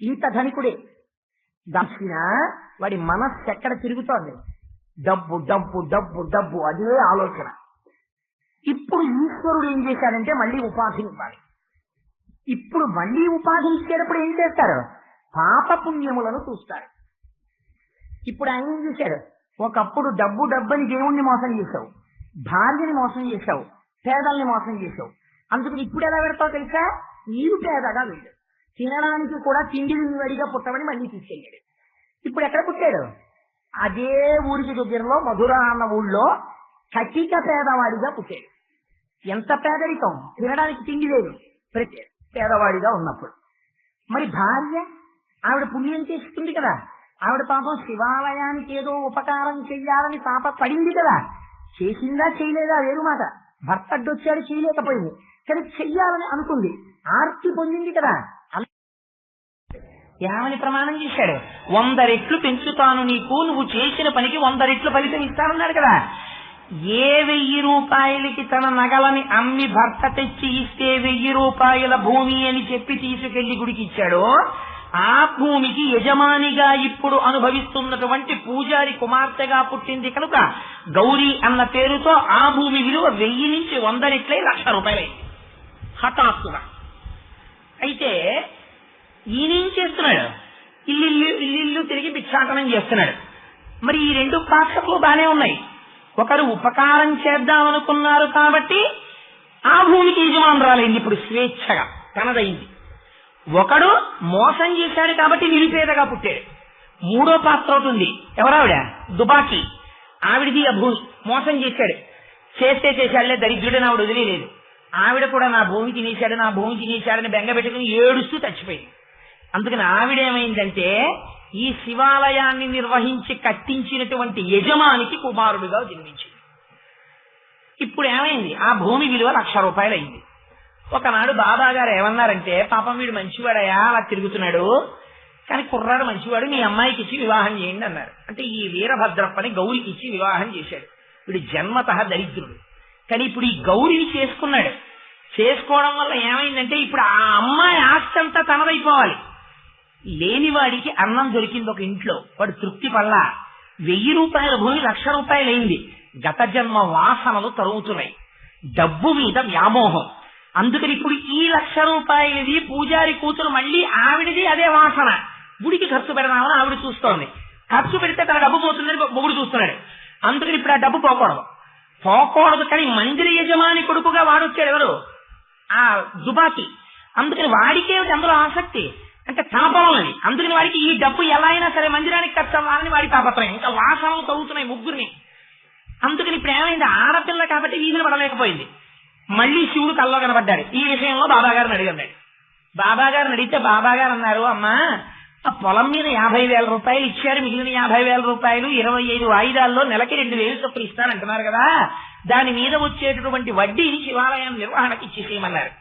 ఇంత ధనికుడే దక్షిణ వాడి మనస్సు ఎక్కడ తిరుగుతోంది, డబ్బు డబ్బు డబ్బు డబ్బు, అదే ఆలోచన. ఇప్పుడు ఈశ్వరుడు ఏం చేశాడంటే మళ్ళీ ఉపాధిని ఇవ్వాలి. ఇప్పుడు మళ్ళీ ఉపాధి ఇచ్చేటప్పుడు ఏం చేస్తారు, పాపపుణ్యములను చూస్తారు. ఇప్పుడు ఆయన ఏం చేశాడు, ఒకప్పుడు డబ్బు డబ్బని దేవుణ్ణి మోసం చేశావు, భార్యని మోసం చేశావు, పేదల్ని మోసం చేశావు. అందుకని ఇప్పుడు ఎలా పెడతావు తెలుసా, నీరు పేదగా వెళ్ళు, తినడానికి కూడా తిండి వడిగా పుట్టమని మళ్ళీ తీసుకెళ్ళాడు. ఇప్పుడు ఎక్కడ పుట్టాడు, అదే ఊరికి దగ్గరలో మధుర అన్న ఊళ్ళో కటిక పేదవాడిగా పుట్టాడు. ఎంత పేదరికం, తినడానికి తిండి లేదు, ప్రతి పేదవాడిగా ఉన్నప్పుడు. మరి భార్య ఆవిడ పుణ్యం చేస్తుంది కదా, ఆవిడ పాపం శివాలయానికి ఏదో ఉపకారం చెయ్యాలని పాప పడింది కదా, చేసిందా చేయలేదా వేరు మాట. భర్త అడ్డొచ్చాడు చేయలేకపోయింది, కానీ చెయ్యాలని అనుకుంది, ఆర్తి పొందింది కదా. ఏమని ప్రమాణం చేశాడు? 100 రెట్లు పెంచుతాను నీకు, నువ్వు చేసిన పనికి 100 రెట్లు ఫలితం ఇస్తానన్నాడు కదా. ఏ 1000 రూపాయలకి తన నగలని అమ్మి భర్త తెచ్చి ఇస్తే 1000 రూపాయల భూమి అని చెప్పి తీసుకెళ్లి గుడికి ఇచ్చాడో, ఆ భూమికి యజమానిగా ఇప్పుడు అనుభవిస్తున్నటువంటి పూజారి కుమార్తెగా పుట్టింది కనుక గౌరీ అన్న పేరుతో ఆ భూమి విలువ 1000 నుంచి 100 రెట్లై 1,00,000 రూపాయలైంది హఠాత్తుగా. అయితే ఈయనేం చేస్తున్నాడు? ఇల్లు తిరిగి భిక్షాటనం చేస్తున్నాడు. మరి ఈ 2 పాత్రలు బానే ఉన్నాయి. ఒకరు ఉపకారం చేద్దామనుకున్నారు కాబట్టి ఆ భూమికి యజమానురాలైంది, ఇప్పుడు స్వేచ్ఛగా తనదైంది. ఒకడు మోసం చేశాడు కాబట్టి నిరుపేదగా పుట్టాడు. 3వ పాత్ర అవుతుంది. ఎవరావిడ? దుబాకి. ఆవిడిది ఆ భూమి. మోసం చేశాడు, చేశాడులే దరిద్రుడని ఆవిడ వదిలేదు. ఆవిడ కూడా నా భూమి తినేశాడని బెంగ పెట్టుకుని ఏడుస్తూ చచ్చిపోయింది. అందుకని ఆవిడేమైందంటే ఈ శివాలయాన్ని నిర్వహించి కట్టించినటువంటి యజమానికి కుమారుడుగా జన్మించింది. ఇప్పుడు ఏమైంది? ఆ భూమి విలువ 1,00,000 రూపాయలు అయింది. ఒకనాడు బాబా గారు ఏమన్నారంటే, పాపం వీడు మంచివాడయా, అలా తిరుగుతున్నాడు, కానీ కుర్రాడు మంచివాడు, మీ అమ్మాయికి ఇచ్చి వివాహం చేయండి అన్నారు. అంటే ఈ వీరభద్రప్పని గౌరికి ఇచ్చి వివాహం చేశాడు. వీడు జన్మతః దరిద్రుడు. కానీ ఇప్పుడు ఈ గౌరిని చేసుకున్నాడు. చేసుకోవడం వల్ల ఏమైందంటే ఇప్పుడు ఆ అమ్మాయి ఆస్తి అంతా తనదైపోవాలి. లేనివాడికి అన్నం దొరికింది ఒక ఇంట్లో, వాడు తృప్తి పల్లా. 1000 రూపాయల భూమి 1,00,000 రూపాయలు అయింది. గత జన్మ వాసనలు తరుగుతున్నాయి, డబ్బు మీద వ్యామోహం. అందుకని ఇప్పుడు ఈ 1,00,000 రూపాయలది పూజారి కూతురు మళ్ళీ ఆవిడిది అదే వాసన. గుడికి ఖర్చు పెడదామని ఆవిడ చూస్తోంది. ఖర్చు పెడితే తన డబ్బు పోతుందని మొగుడు చూస్తున్నాడు. అందుకని ఇప్పుడు ఆ డబ్బు పోకూడదు. కానీ మందిర యజమాని కొడుకుగా వాడొచ్చాడు ఎవరు? ఆ దుబాకి. అందుకని వాడికే అందులో ఆసక్తి, అంటే తన పొలం అది. అందుకని వాడికి ఈ డబ్బు ఎలా అయినా సరే మందిరానికి ఖర్చు అవ్వాలని వాడి తాపత్రయం. ఇంకా వాసనలు తగ్గుతున్నాయి ముగ్గురిని. అందుకని ఇప్పుడు ఏమైంది? ఆడపిల్ల కాబట్టి వీధిని పడలేకపోయింది. మళ్ళీ శివుడు కల్లో కనబడ్డాడు. ఈ విషయంలో బాబాగారిని అడిగాడు. బాబాగారిని అడిగితే బాబాగారు అన్నారు, అమ్మా ఆ పొలం మీద 50,000 రూపాయలు ఇచ్చారు, మిగిలిన 50,000 రూపాయలు 25 వాయిదాల్లో నెలకి 2,000 చొప్పులు ఇస్తానంటున్నారు కదా, దాని మీద వచ్చేటటువంటి వడ్డీని శివాలయం నిర్వహణకి ఇచ్చేసేయమన్నారు.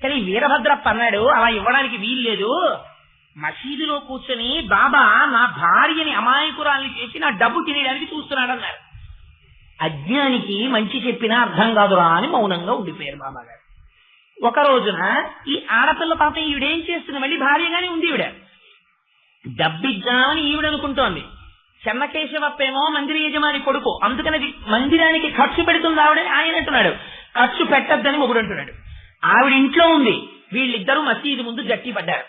కానీ వీరభద్రప్ప అన్నాడు, అలా ఇవ్వడానికి వీలు లేదు. మసీదులో కూర్చొని బాబా నా భార్యని అమాయకురాల్ని చేసి నా డబ్బు తినేయడానికి చూస్తున్నాడు అన్నారు. అజ్ఞానికి మంచి చెప్పినా అర్థం కాదురా అని మౌనంగా ఉండిపోయారు బాబా గారు. ఒక రోజున ఈ ఆడపిల్ల పాపం ఈవిడేం చేస్తుంది, మళ్ళీ భార్యగానే ఉంది. ఈవిడ డబ్బిద్దామని ఈవిడ అనుకుంటోంది. చెన్నకేశవప్పేమో మందిర యజమాని కొడుకు, అందుకని మందిరానికి ఖర్చు పెడుతుంది ఆవిడ. ఆయన అంటున్నాడు ఖర్చు పెట్టద్దని మొగుడు అంటున్నాడు. ఆవిడ ఇంట్లో ఉంది. వీళ్ళిద్దరూ మసీదు ముందు గట్టి పడ్డారు.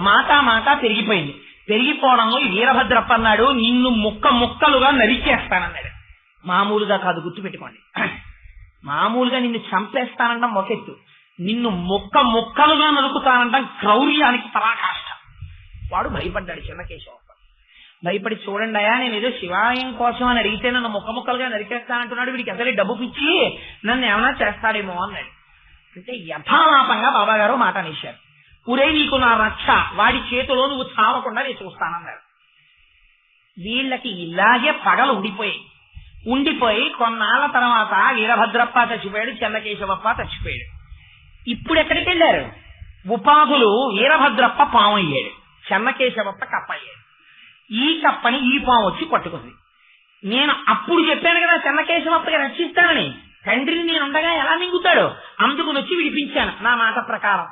మాట పెరిగిపోయింది. పెరిగిపోవడంలో ఈ వీరభద్రప్ప అన్నాడు, నిన్ను ముక్కలుగా నరికేస్తానన్నాడు. మామూలుగా కాదు, గుర్తుపెట్టుకోండి. మామూలుగా నిన్ను చంపేస్తానంటాం ఒకెత్తు, నిన్ను ముక్కలుగా నరుకుతానంటాం క్రౌర్యానికి పరాకాష్ట. వాడు భయపడ్డాడు చెన్నకేశవప్ప. భయపడి చూడండి అయ్యా, నేను ఏదో శివాలయం కోసం అని అడిగితే నన్ను ముక్కలుగా నరికేస్తా అంటున్నాడు, వీడికి అసలే డబ్బు పిచ్చి, నన్ను ఏమైనా చేస్తాడేమో అన్నాడు. అంటే యథాలాపంగా బాబాగారు మాట అనేశారు, ఊరే నీకు నా రక్ష, వాడి చేతిలో నువ్వు చావకుండా నేను చూస్తానన్నారు. వీళ్ళకి ఇలాగే పగలు ఉండిపోయి కొన్నాళ్ల తర్వాత వీరభద్రప్ప చచ్చిపోయాడు, చెన్నకేశవప్ప చచ్చిపోయాడు. ఇప్పుడు ఎక్కడికి వెళ్ళారు? ఉపాధులు వీరభద్రప్ప పాము అయ్యాడు, చెన్నకేశవప్ప కప్ప అయ్యాడు. ఈ కప్పని ఈ పాము వచ్చి పట్టుకుంది. నేను అప్పుడు చెప్పాను కదా చెన్నకేశవప్పకి రక్షిస్తానని, తండ్రిని నేనుండగా ఎలా మింగుతాడు, అందుకు వచ్చి విడిపించాను. నా మాట ప్రకారం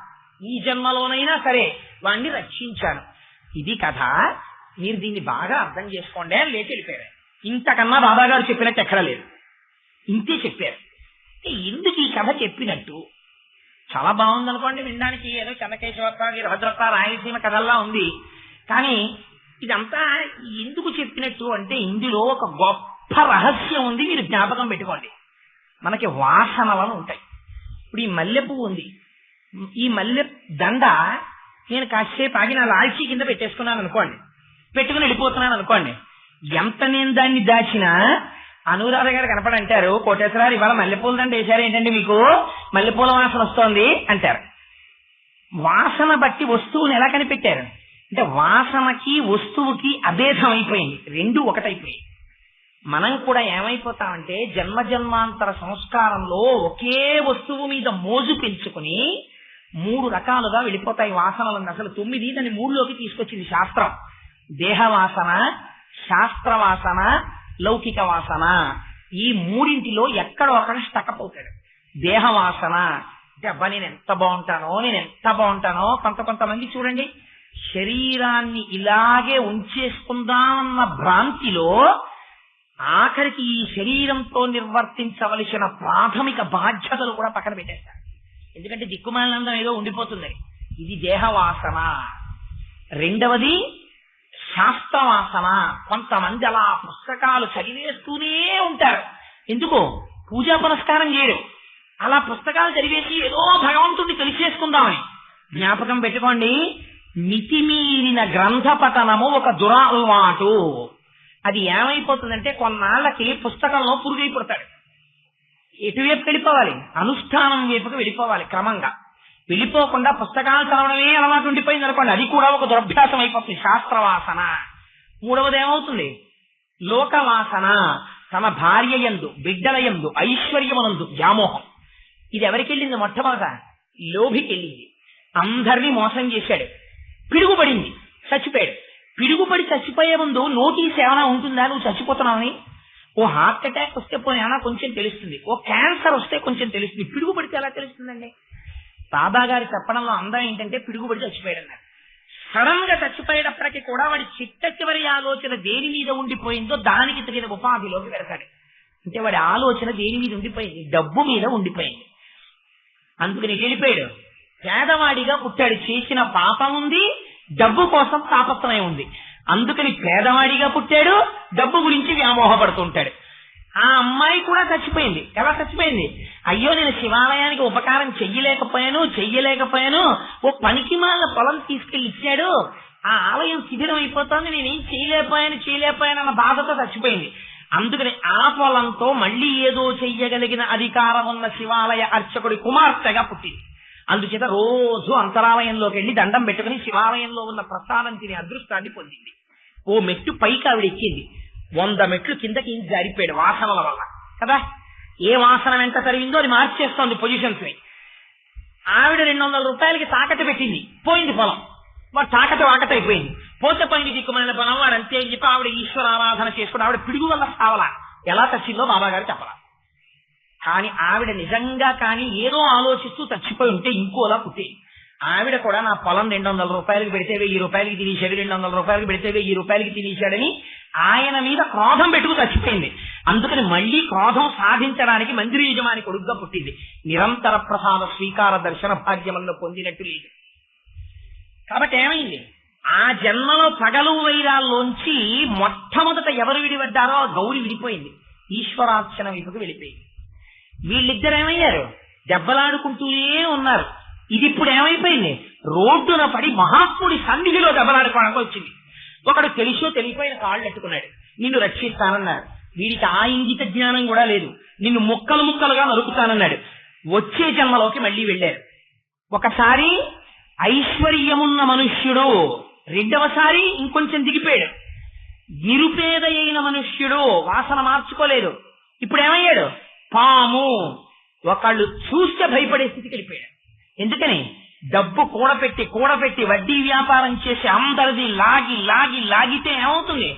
ఈ జన్మలోనైనా సరే వాణ్ణి రక్షించాను. ఇది కథ, మీరు దీన్ని బాగా అర్థం చేసుకోండి అని లేచి వెళ్ళిపోయారు. ఇంతకన్నా బాబాగారు చెప్పినట్టు ఎక్కడా లేదు, ఇంతే చెప్పారు. ఎందుకు ఈ కథ చెప్పినట్టు? చాలా బాగుంది అనుకోండి వినడానికి, ఏదో చెన్నకేశవప్ప వీరభద్రప్ప రాయలసీమ కథల్లా ఉంది. కానీ ఇదంతా ఎందుకు చెప్పినట్టు అంటే ఇందులో ఒక గొప్ప రహస్యం ఉంది. మీరు జ్ఞాపకం పెట్టుకోండి. మనకి వాసనలను ఉంటాయి. ఇప్పుడు ఈ మల్లె పువ్వు ఉంది, ఈ మల్లె దండ నేను కాసేపు ఆగి నా లాల్చీ కింద పెట్టేసుకున్నాను అనుకోండి, పెట్టుకుని వెళ్ళిపోతున్నాను అనుకోండి, ఎంత నేను దాన్ని దాచినా అనురాధ గారు కనపడంటారు, కోటేశ్వరారు ఇవాళ మల్లెపూల దండ వేశారు ఏంటండి, మీకు మల్లెపూల వాసన వస్తోంది అంటారు. వాసన బట్టి వస్తువుని ఎలా కనిపెట్టారు అంటే వాసనకి వస్తువుకి అభేదం అయిపోయింది, రెండు ఒకటైపోయాయి. మనం కూడా ఏమైపోతామంటే జన్మజన్మాంతర సంస్కారంలో ఒకే వస్తువు మీద మోజు పెంచుకుని 3 రకాలుగా వెళ్ళిపోతాయి వాసనలను. అసలు 9 దాన్ని 3లోకి తీసుకొచ్చింది శాస్త్రం. దేహవాసన, శాస్త్రవాసన, లౌకిక వాసన. ఈ 3 ఎక్కడో అక్కడ స్టకప్ అవుతాడు. దేహవాసన అంటే అబ్బా నేను ఎంత బాగుంటానో. కొంతమంది చూడండి, శరీరాన్ని ఇలాగే ఉంచేసుకుందామన్న భ్రాంతిలో ఆఖరికి ఈ శరీరంతో నిర్వర్తించవలసిన ప్రాథమిక బాధ్యతలు కూడా పక్కన పెట్టేస్తారు. ఎందుకంటే దిక్కుమాలినందం ఏదో ఉండిపోతుంది. ఇది దేహవాసన. రెండవది శాస్త్రవాసన. కొంతమంది అలా పుస్తకాలు చదివేస్తూనే ఉంటారు. ఎందుకు? పూజా పునస్కారం చేయరు. అలా పుస్తకాలు చదివేసి ఏదో భగవంతుడిని తెలిసేసుకుందామని. జ్ఞాపకం పెట్టుకోండి, మితిమీరిన గ్రంథ పఠనము ఒక దురలవాటు. అది ఏమైపోతుందంటే కొన్నాళ్ళకి పుస్తకంలో పురుగైపోతాడు. ఎటువైపు వెళ్ళిపోవాలి? అనుష్ఠానం వైపుకి వెళ్ళిపోవాలి. క్రమంగా వెళ్ళిపోకుండా పుస్తకాలు చదవడమే అలవాటు ఉండిపోయింది అనుకోండి, అది కూడా ఒక దురభ్యాసం అయిపోతుంది. శాస్త్రవాసన. మూడవది ఏమవుతుంది? లోకవాసన. తన భార్య యందు, బిడ్డల యందు, ఐశ్వర్యమునందు వ్యామోహం. ఇది ఎవరికి వెళ్ళింది? మొట్టమొదట లోభికి వెళ్ళింది. అందరినీ మోసం చేశాడు, పిడుగుపడింది, చచ్చిపోయాడు. పిడుగుపడి చచ్చిపోయే ముందు నోటీస్ ఏమైనా ఉంటుందా నువ్వు చచ్చిపోతున్నావని? ఓ హార్ట్ అటాక్ వస్తే పోయినా కొంచెం తెలుస్తుంది, ఓ క్యాన్సర్ వస్తే కొంచెం తెలుస్తుంది. పిడుగుపడితే ఎలా తెలుస్తుందండి? బాబా గారి చెప్పడంలో అందం ఏంటంటే పిడుగుపడి చచ్చిపోయాడు అన్నారు. సడన్ గా చచ్చిపోయేటప్పటికీ కూడా వాడి చిట్ట చివరి ఆలోచన దేని మీద ఉండిపోయిందో దానికి తగిన ఉపాధిలోకి వెళ్తాడు. అంటే వాడి ఆలోచన దేని మీద ఉండిపోయింది? డబ్బు మీద ఉండిపోయింది. అందుకని వెళ్ళిపోయాడు. పేదవాడిగా పుట్టాడు, చేసిన పాపం ఉంది, డబ్బు కోసం తాపత్రయం ఉంది. అందుకని పేదవాడిగా పుట్టాడు, డబ్బు గురించి వ్యామోహపడుతుంటాడు. ఆ అమ్మాయి కూడా చచ్చిపోయింది. ఎలా చచ్చిపోయింది? అయ్యో నేను శివాలయానికి ఉపకారం చెయ్యలేకపోయాను, ఓ పనికి మాలిన పొలం తీసుకెళ్లి ఇచ్చాడు, ఆ ఆలయం శిథిరం అయిపోతుంది, నేనేం చేయలేకపోయాను అన్న బాధతో చచ్చిపోయింది. అందుకని ఆ పొలంతో మళ్ళీ ఏదో చెయ్యగలిగిన అధికారం ఉన్న శివాలయ అర్చకుడి కుమార్తెగా పుట్టింది. అందుచేత రోజు అంతరాలయంలోకి వెళ్లి దండం పెట్టుకుని శివాలయంలో ఉన్న ప్రసాదం తినే అదృష్టాన్ని పొందింది. ఓ మెట్టు పైకి ఆవిడ ఎక్కింది, 100 మెట్లు కిందకి జారిపోయాడు వాసనల వల్ల కదా. ఏ వాసన వెంట తరిగిందో అది మార్చేస్తోంది పొజిషన్స్ ని. ఆవిడ 200 రూపాయలకి తాకట్టు పెట్టింది, పోయింది పొలం. వాడు తాకట్టు అయిపోయింది. పోతే పోయింది దిక్కుమైన పొలం, వాడు అంతే అని చెప్పి ఆవిడ ఈశ్వర ఆరాధన చేసుకుని ఆవిడ పిడుగు వల్ల సావలా. ఎలా చచ్చిందో బాబా గారు చెప్పలా. కానీ ఆవిడ నిజంగా కానీ ఏదో ఆలోచిస్తూ చచ్చిపోయి ఉంటే ఇంకోలా పుట్టి ఆవిడ కూడా నా పొలం 200 రూపాయలకి పెడితే 1000 రూపాయలకి తినేశాడు, 200 రూపాయలకి పెడితే 1000 రూపాయలకి తినేశాడని ఆయన మీద క్రోధం పెట్టుకు చచ్చిపోయింది. అందుకని మళ్లీ క్రోధం సాధించడానికి మందిర యజమాని కొడుగ్గా పుట్టింది. నిరంతర ప్రసాద స్వీకార దర్శన భాగ్యములను పొందినట్టు లేదు. కాబట్టి ఏమైంది? ఆ జన్మలో పగలు వైరాల్లోంచి మొట్టమొదట ఎవరు విడిపడ్డారో గౌరి విడిపోయింది, ఈశ్వరార్చన వైపుకి వెళ్ళిపోయింది. వీళ్ళిద్దరు ఏమయ్యారు? దెబ్బలాడుకుంటూనే ఉన్నారు. ఇది ఇప్పుడు ఏమైపోయింది? రోడ్డున పడి మహాత్ముడి సన్నిధిలో దెబ్బలాడుకోవడానికి వచ్చింది. ఒకడు తెలిసో తెలియపోయిన కాళ్ళు ఎట్టుకున్నాడు, నిన్ను రక్షిస్తానన్నాడు. వీడికి ఆ ఇంగిత జ్ఞానం కూడా లేదు, నిన్ను ముక్కలుగా నరుకుతానన్నాడు. వచ్చే జన్మలోకి మళ్లీ వెళ్ళారు. ఒకసారి ఐశ్వర్యమున్న మనుష్యుడు, రెండవసారి ఇంకొంచెం దిగిపోయాడు. నిరుపేద అయిన మనుష్యుడు, వాసన మార్చుకోలేదు. ఇప్పుడు ఏమయ్యాడు? పాము. ఒకళ్ళు చూస్తే భయపడే స్థితికి వెళ్ళిపోయాడు. ఎందుకని? డబ్బు కూడబెట్టి వడ్డీ వ్యాపారం చేసి అందరిది లాగితే ఏమవుతుంది?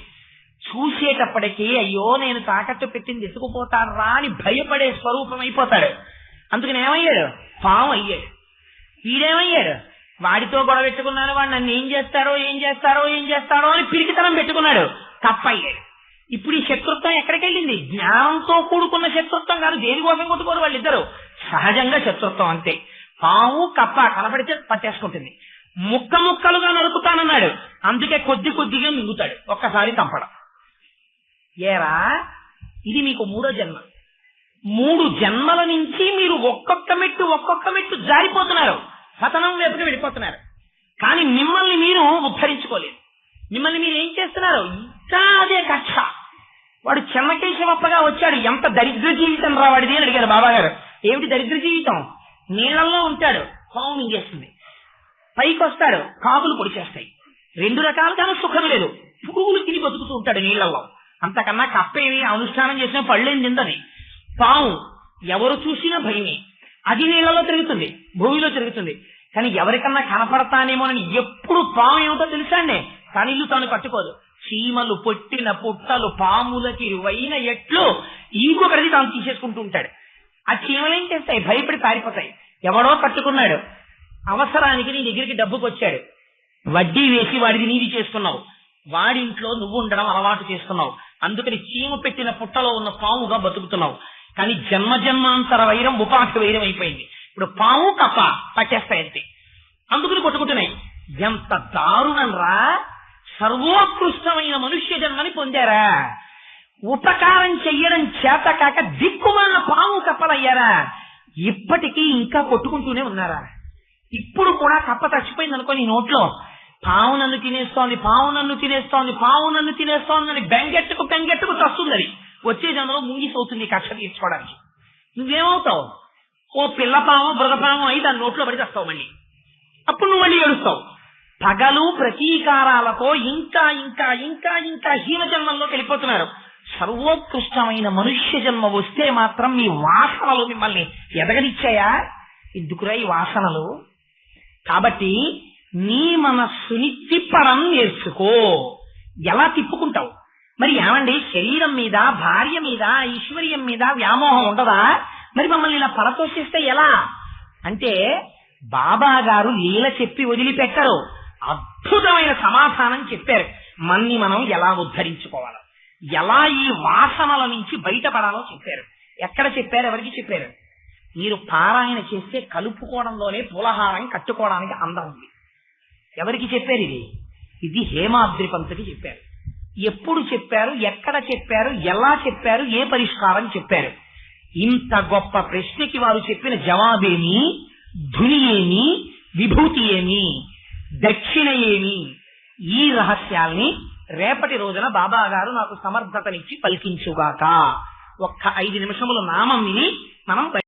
చూసేటప్పటికీ అయ్యో నేను తాకట్టు పెట్టింది ఎత్తుకుపోతారా అని భయపడే స్వరూపం అయిపోతాడు. అందుకని ఏమయ్యాడు? పాము అయ్యాడు. వీడేమయ్యాడు? వాడితో గొడవ పెట్టుకున్నాడు, వాడు నన్ను ఏం చేస్తారో అని పిరికితనం పెట్టుకున్నాడు, కప్పయ్యాడు. ఇప్పుడు ఈ శత్రుత్వం ఎక్కడికి వెళ్ళింది? జ్ఞానంతో కూడుకున్న శత్రుత్వం కాదు, దేనికోసం కొట్టుకోరు వాళ్ళిద్దరు, సహజంగా శత్రుత్వం అంతే. పాము కప్ప కనపడితే పట్టేసుకుంటుంది. ముక్కలుగా నరుకుతానన్నాడు, అందుకే కొద్దిగా మింగుతాడు, ఒక్కసారి చంపడం. ఏరా ఇది మీకు 3వ జన్మ. 3 జన్మల నుంచి మీరు ఒక్కొక్క మెట్టు జారిపోతున్నారు, పతనం వైపుకి వెళ్ళిపోతున్నారు. కానీ మిమ్మల్ని మీరు ఉద్ధరించుకోలేదు. మిమ్మల్ని మీరు ఏం చేస్తున్నారు? ఇంకా అదే కక్ష. వాడు చెన్నకేశవప్పగా వచ్చాడు, ఎంత దరిద్ర జీవితం రా వాడిది అని అడిగారు బాబాగారు. ఏమిటి దరిద్ర జీవితం? నీళ్లలో ఉంటాడు, పాము మింగేస్తుంది. పైకి వస్తాడు, కాకులు పొడిచేస్తాయి. 2 రకాలుగాను సుఖం లేదు. పురుగులు తిని బతుకుతూ ఉంటాడు నీళ్లలో. అంతకన్నా కప్పేమి అనుష్ఠానం చేసిన పళ్ళేం తిందని. పాము ఎవరు చూసినా భయమే, అది నీళ్లలో తిరుగుతుంది, భూమిలో తిరుగుతుంది. కానీ ఎవరికన్నా కనపడతానేమోనని ఎప్పుడు పాము ఏమిటో తెలుసా అండి, తన ఇల్లు తాను కట్టుకోదు. చీమలు పొట్టిన పుట్టలు పాములకి ఇరువైన ఎట్లు ఇంకొకరిది తాను తీసేసుకుంటూ ఉంటాడు. ఆ చీమలు ఏం చేస్తాయి, భయపడి పారిపోతాయి. ఎవడో కట్టుకున్నాడు, అవసరానికి నీ దగ్గరికి డబ్బుకి వచ్చాడు, వడ్డీ వేసి వాడిది నీది చేసుకున్నావు, వాడింట్లో నువ్వు ఉండడం అలవాటు చేసుకున్నావు, అందుకని చీమ పెట్టిన పుట్టలో ఉన్న పాముగా బతుకుతున్నావు. కానీ జన్మ జన్మాంతర వైరం ఉపాధి వైరం అయిపోయింది. ఇప్పుడు పాము కప్ప పట్టేస్తాయంతే, అందుకని కొట్టుకుంటున్నాయి. ఎంత దారుణం రా! సర్వోత్కృష్టమైన మనుష్య జన్మని పొందారా, ఉపకారం చెయ్యడం చేత కాక దిక్కుమాల పాము కప్పలయ్యారా, ఇప్పటికీ ఇంకా కొట్టుకుంటూనే ఉన్నారా? ఇప్పుడు కూడా కప్ప చచ్చిపోయింది అనుకో, నీ నోట్లో పాము నన్ను తినేస్తోంది, పాము నన్ను తినేస్తోంది, పాము నన్ను తినేస్తోంది అని బెంగెట్టుకు చస్తుంది. అది వచ్చే జనంలో ముంగిసవుతుంది కక్ష తీర్చుకోవడానికి. నువ్వేమవుతావు? ఓ పిల్ల పాము బృగపాము అయి దాని నోట్లో పడి చేస్తావు. మళ్ళీ అప్పుడు నువ్వు మళ్ళీ ఏడుస్తావు. పగలు ప్రతీకారాలతో ఇంకా ఇంకా ఇంకా ఇంకా హీన జన్మంలోకి వెళ్ళిపోతున్నారు. సర్వోత్కృష్టమైన మనుష్య జన్మ వస్తే మాత్రం మీ వాసనలు మిమ్మల్ని ఎదగనిచ్చాయా? ఎందుకురా ఈ వాసనలు? కాబట్టి నీ మనస్సుని తిప్పడం నేర్చుకో. ఎలా తిప్పుకుంటావు? మరి ఏమండి, శరీరం మీద, భార్య మీద, ఐశ్వర్యం మీద వ్యామోహం ఉండదా? మరి మమ్మల్ని ఇలా పరతోషిస్తే ఎలా అంటే, బాబా గారు లీల చెప్పి వదిలిపెట్టరు, అద్భుతమైన సమాధానం చెప్పారు. మన్ని మనం ఎలా ఉద్ధరించుకోవాలో, ఎలా ఈ వాసనల నుంచి బయటపడాలో చెప్పారు. ఎక్కడ చెప్పారు? ఎవరికి చెప్పారు? మీరు పారాయణ చేస్తే కలుపుకోవడంలోనే పులహారం కట్టుకోవడానికి అందం ఉంది. ఎవరికి చెప్పారు ఇది? ఇది హేమాద్రి పంతుకి చెప్పారు. ఎప్పుడు చెప్పారు? ఎక్కడ చెప్పారు? ఎలా చెప్పారు? ఏ పరిష్కారం చెప్పారు? ఇంత గొప్ప ప్రశ్నకి వారు చెప్పిన జవాబేమి, ధుని ఏమి, విభూతి ఏమి, దక్షిణ ఏమి? ఈ రహస్యాల్ని రేపటి రోజున బాబా గారు నాకు సమర్థతనిచ్చి పలికించుగాక. ఒక్క 5 నిమిషముల నామం విని మనం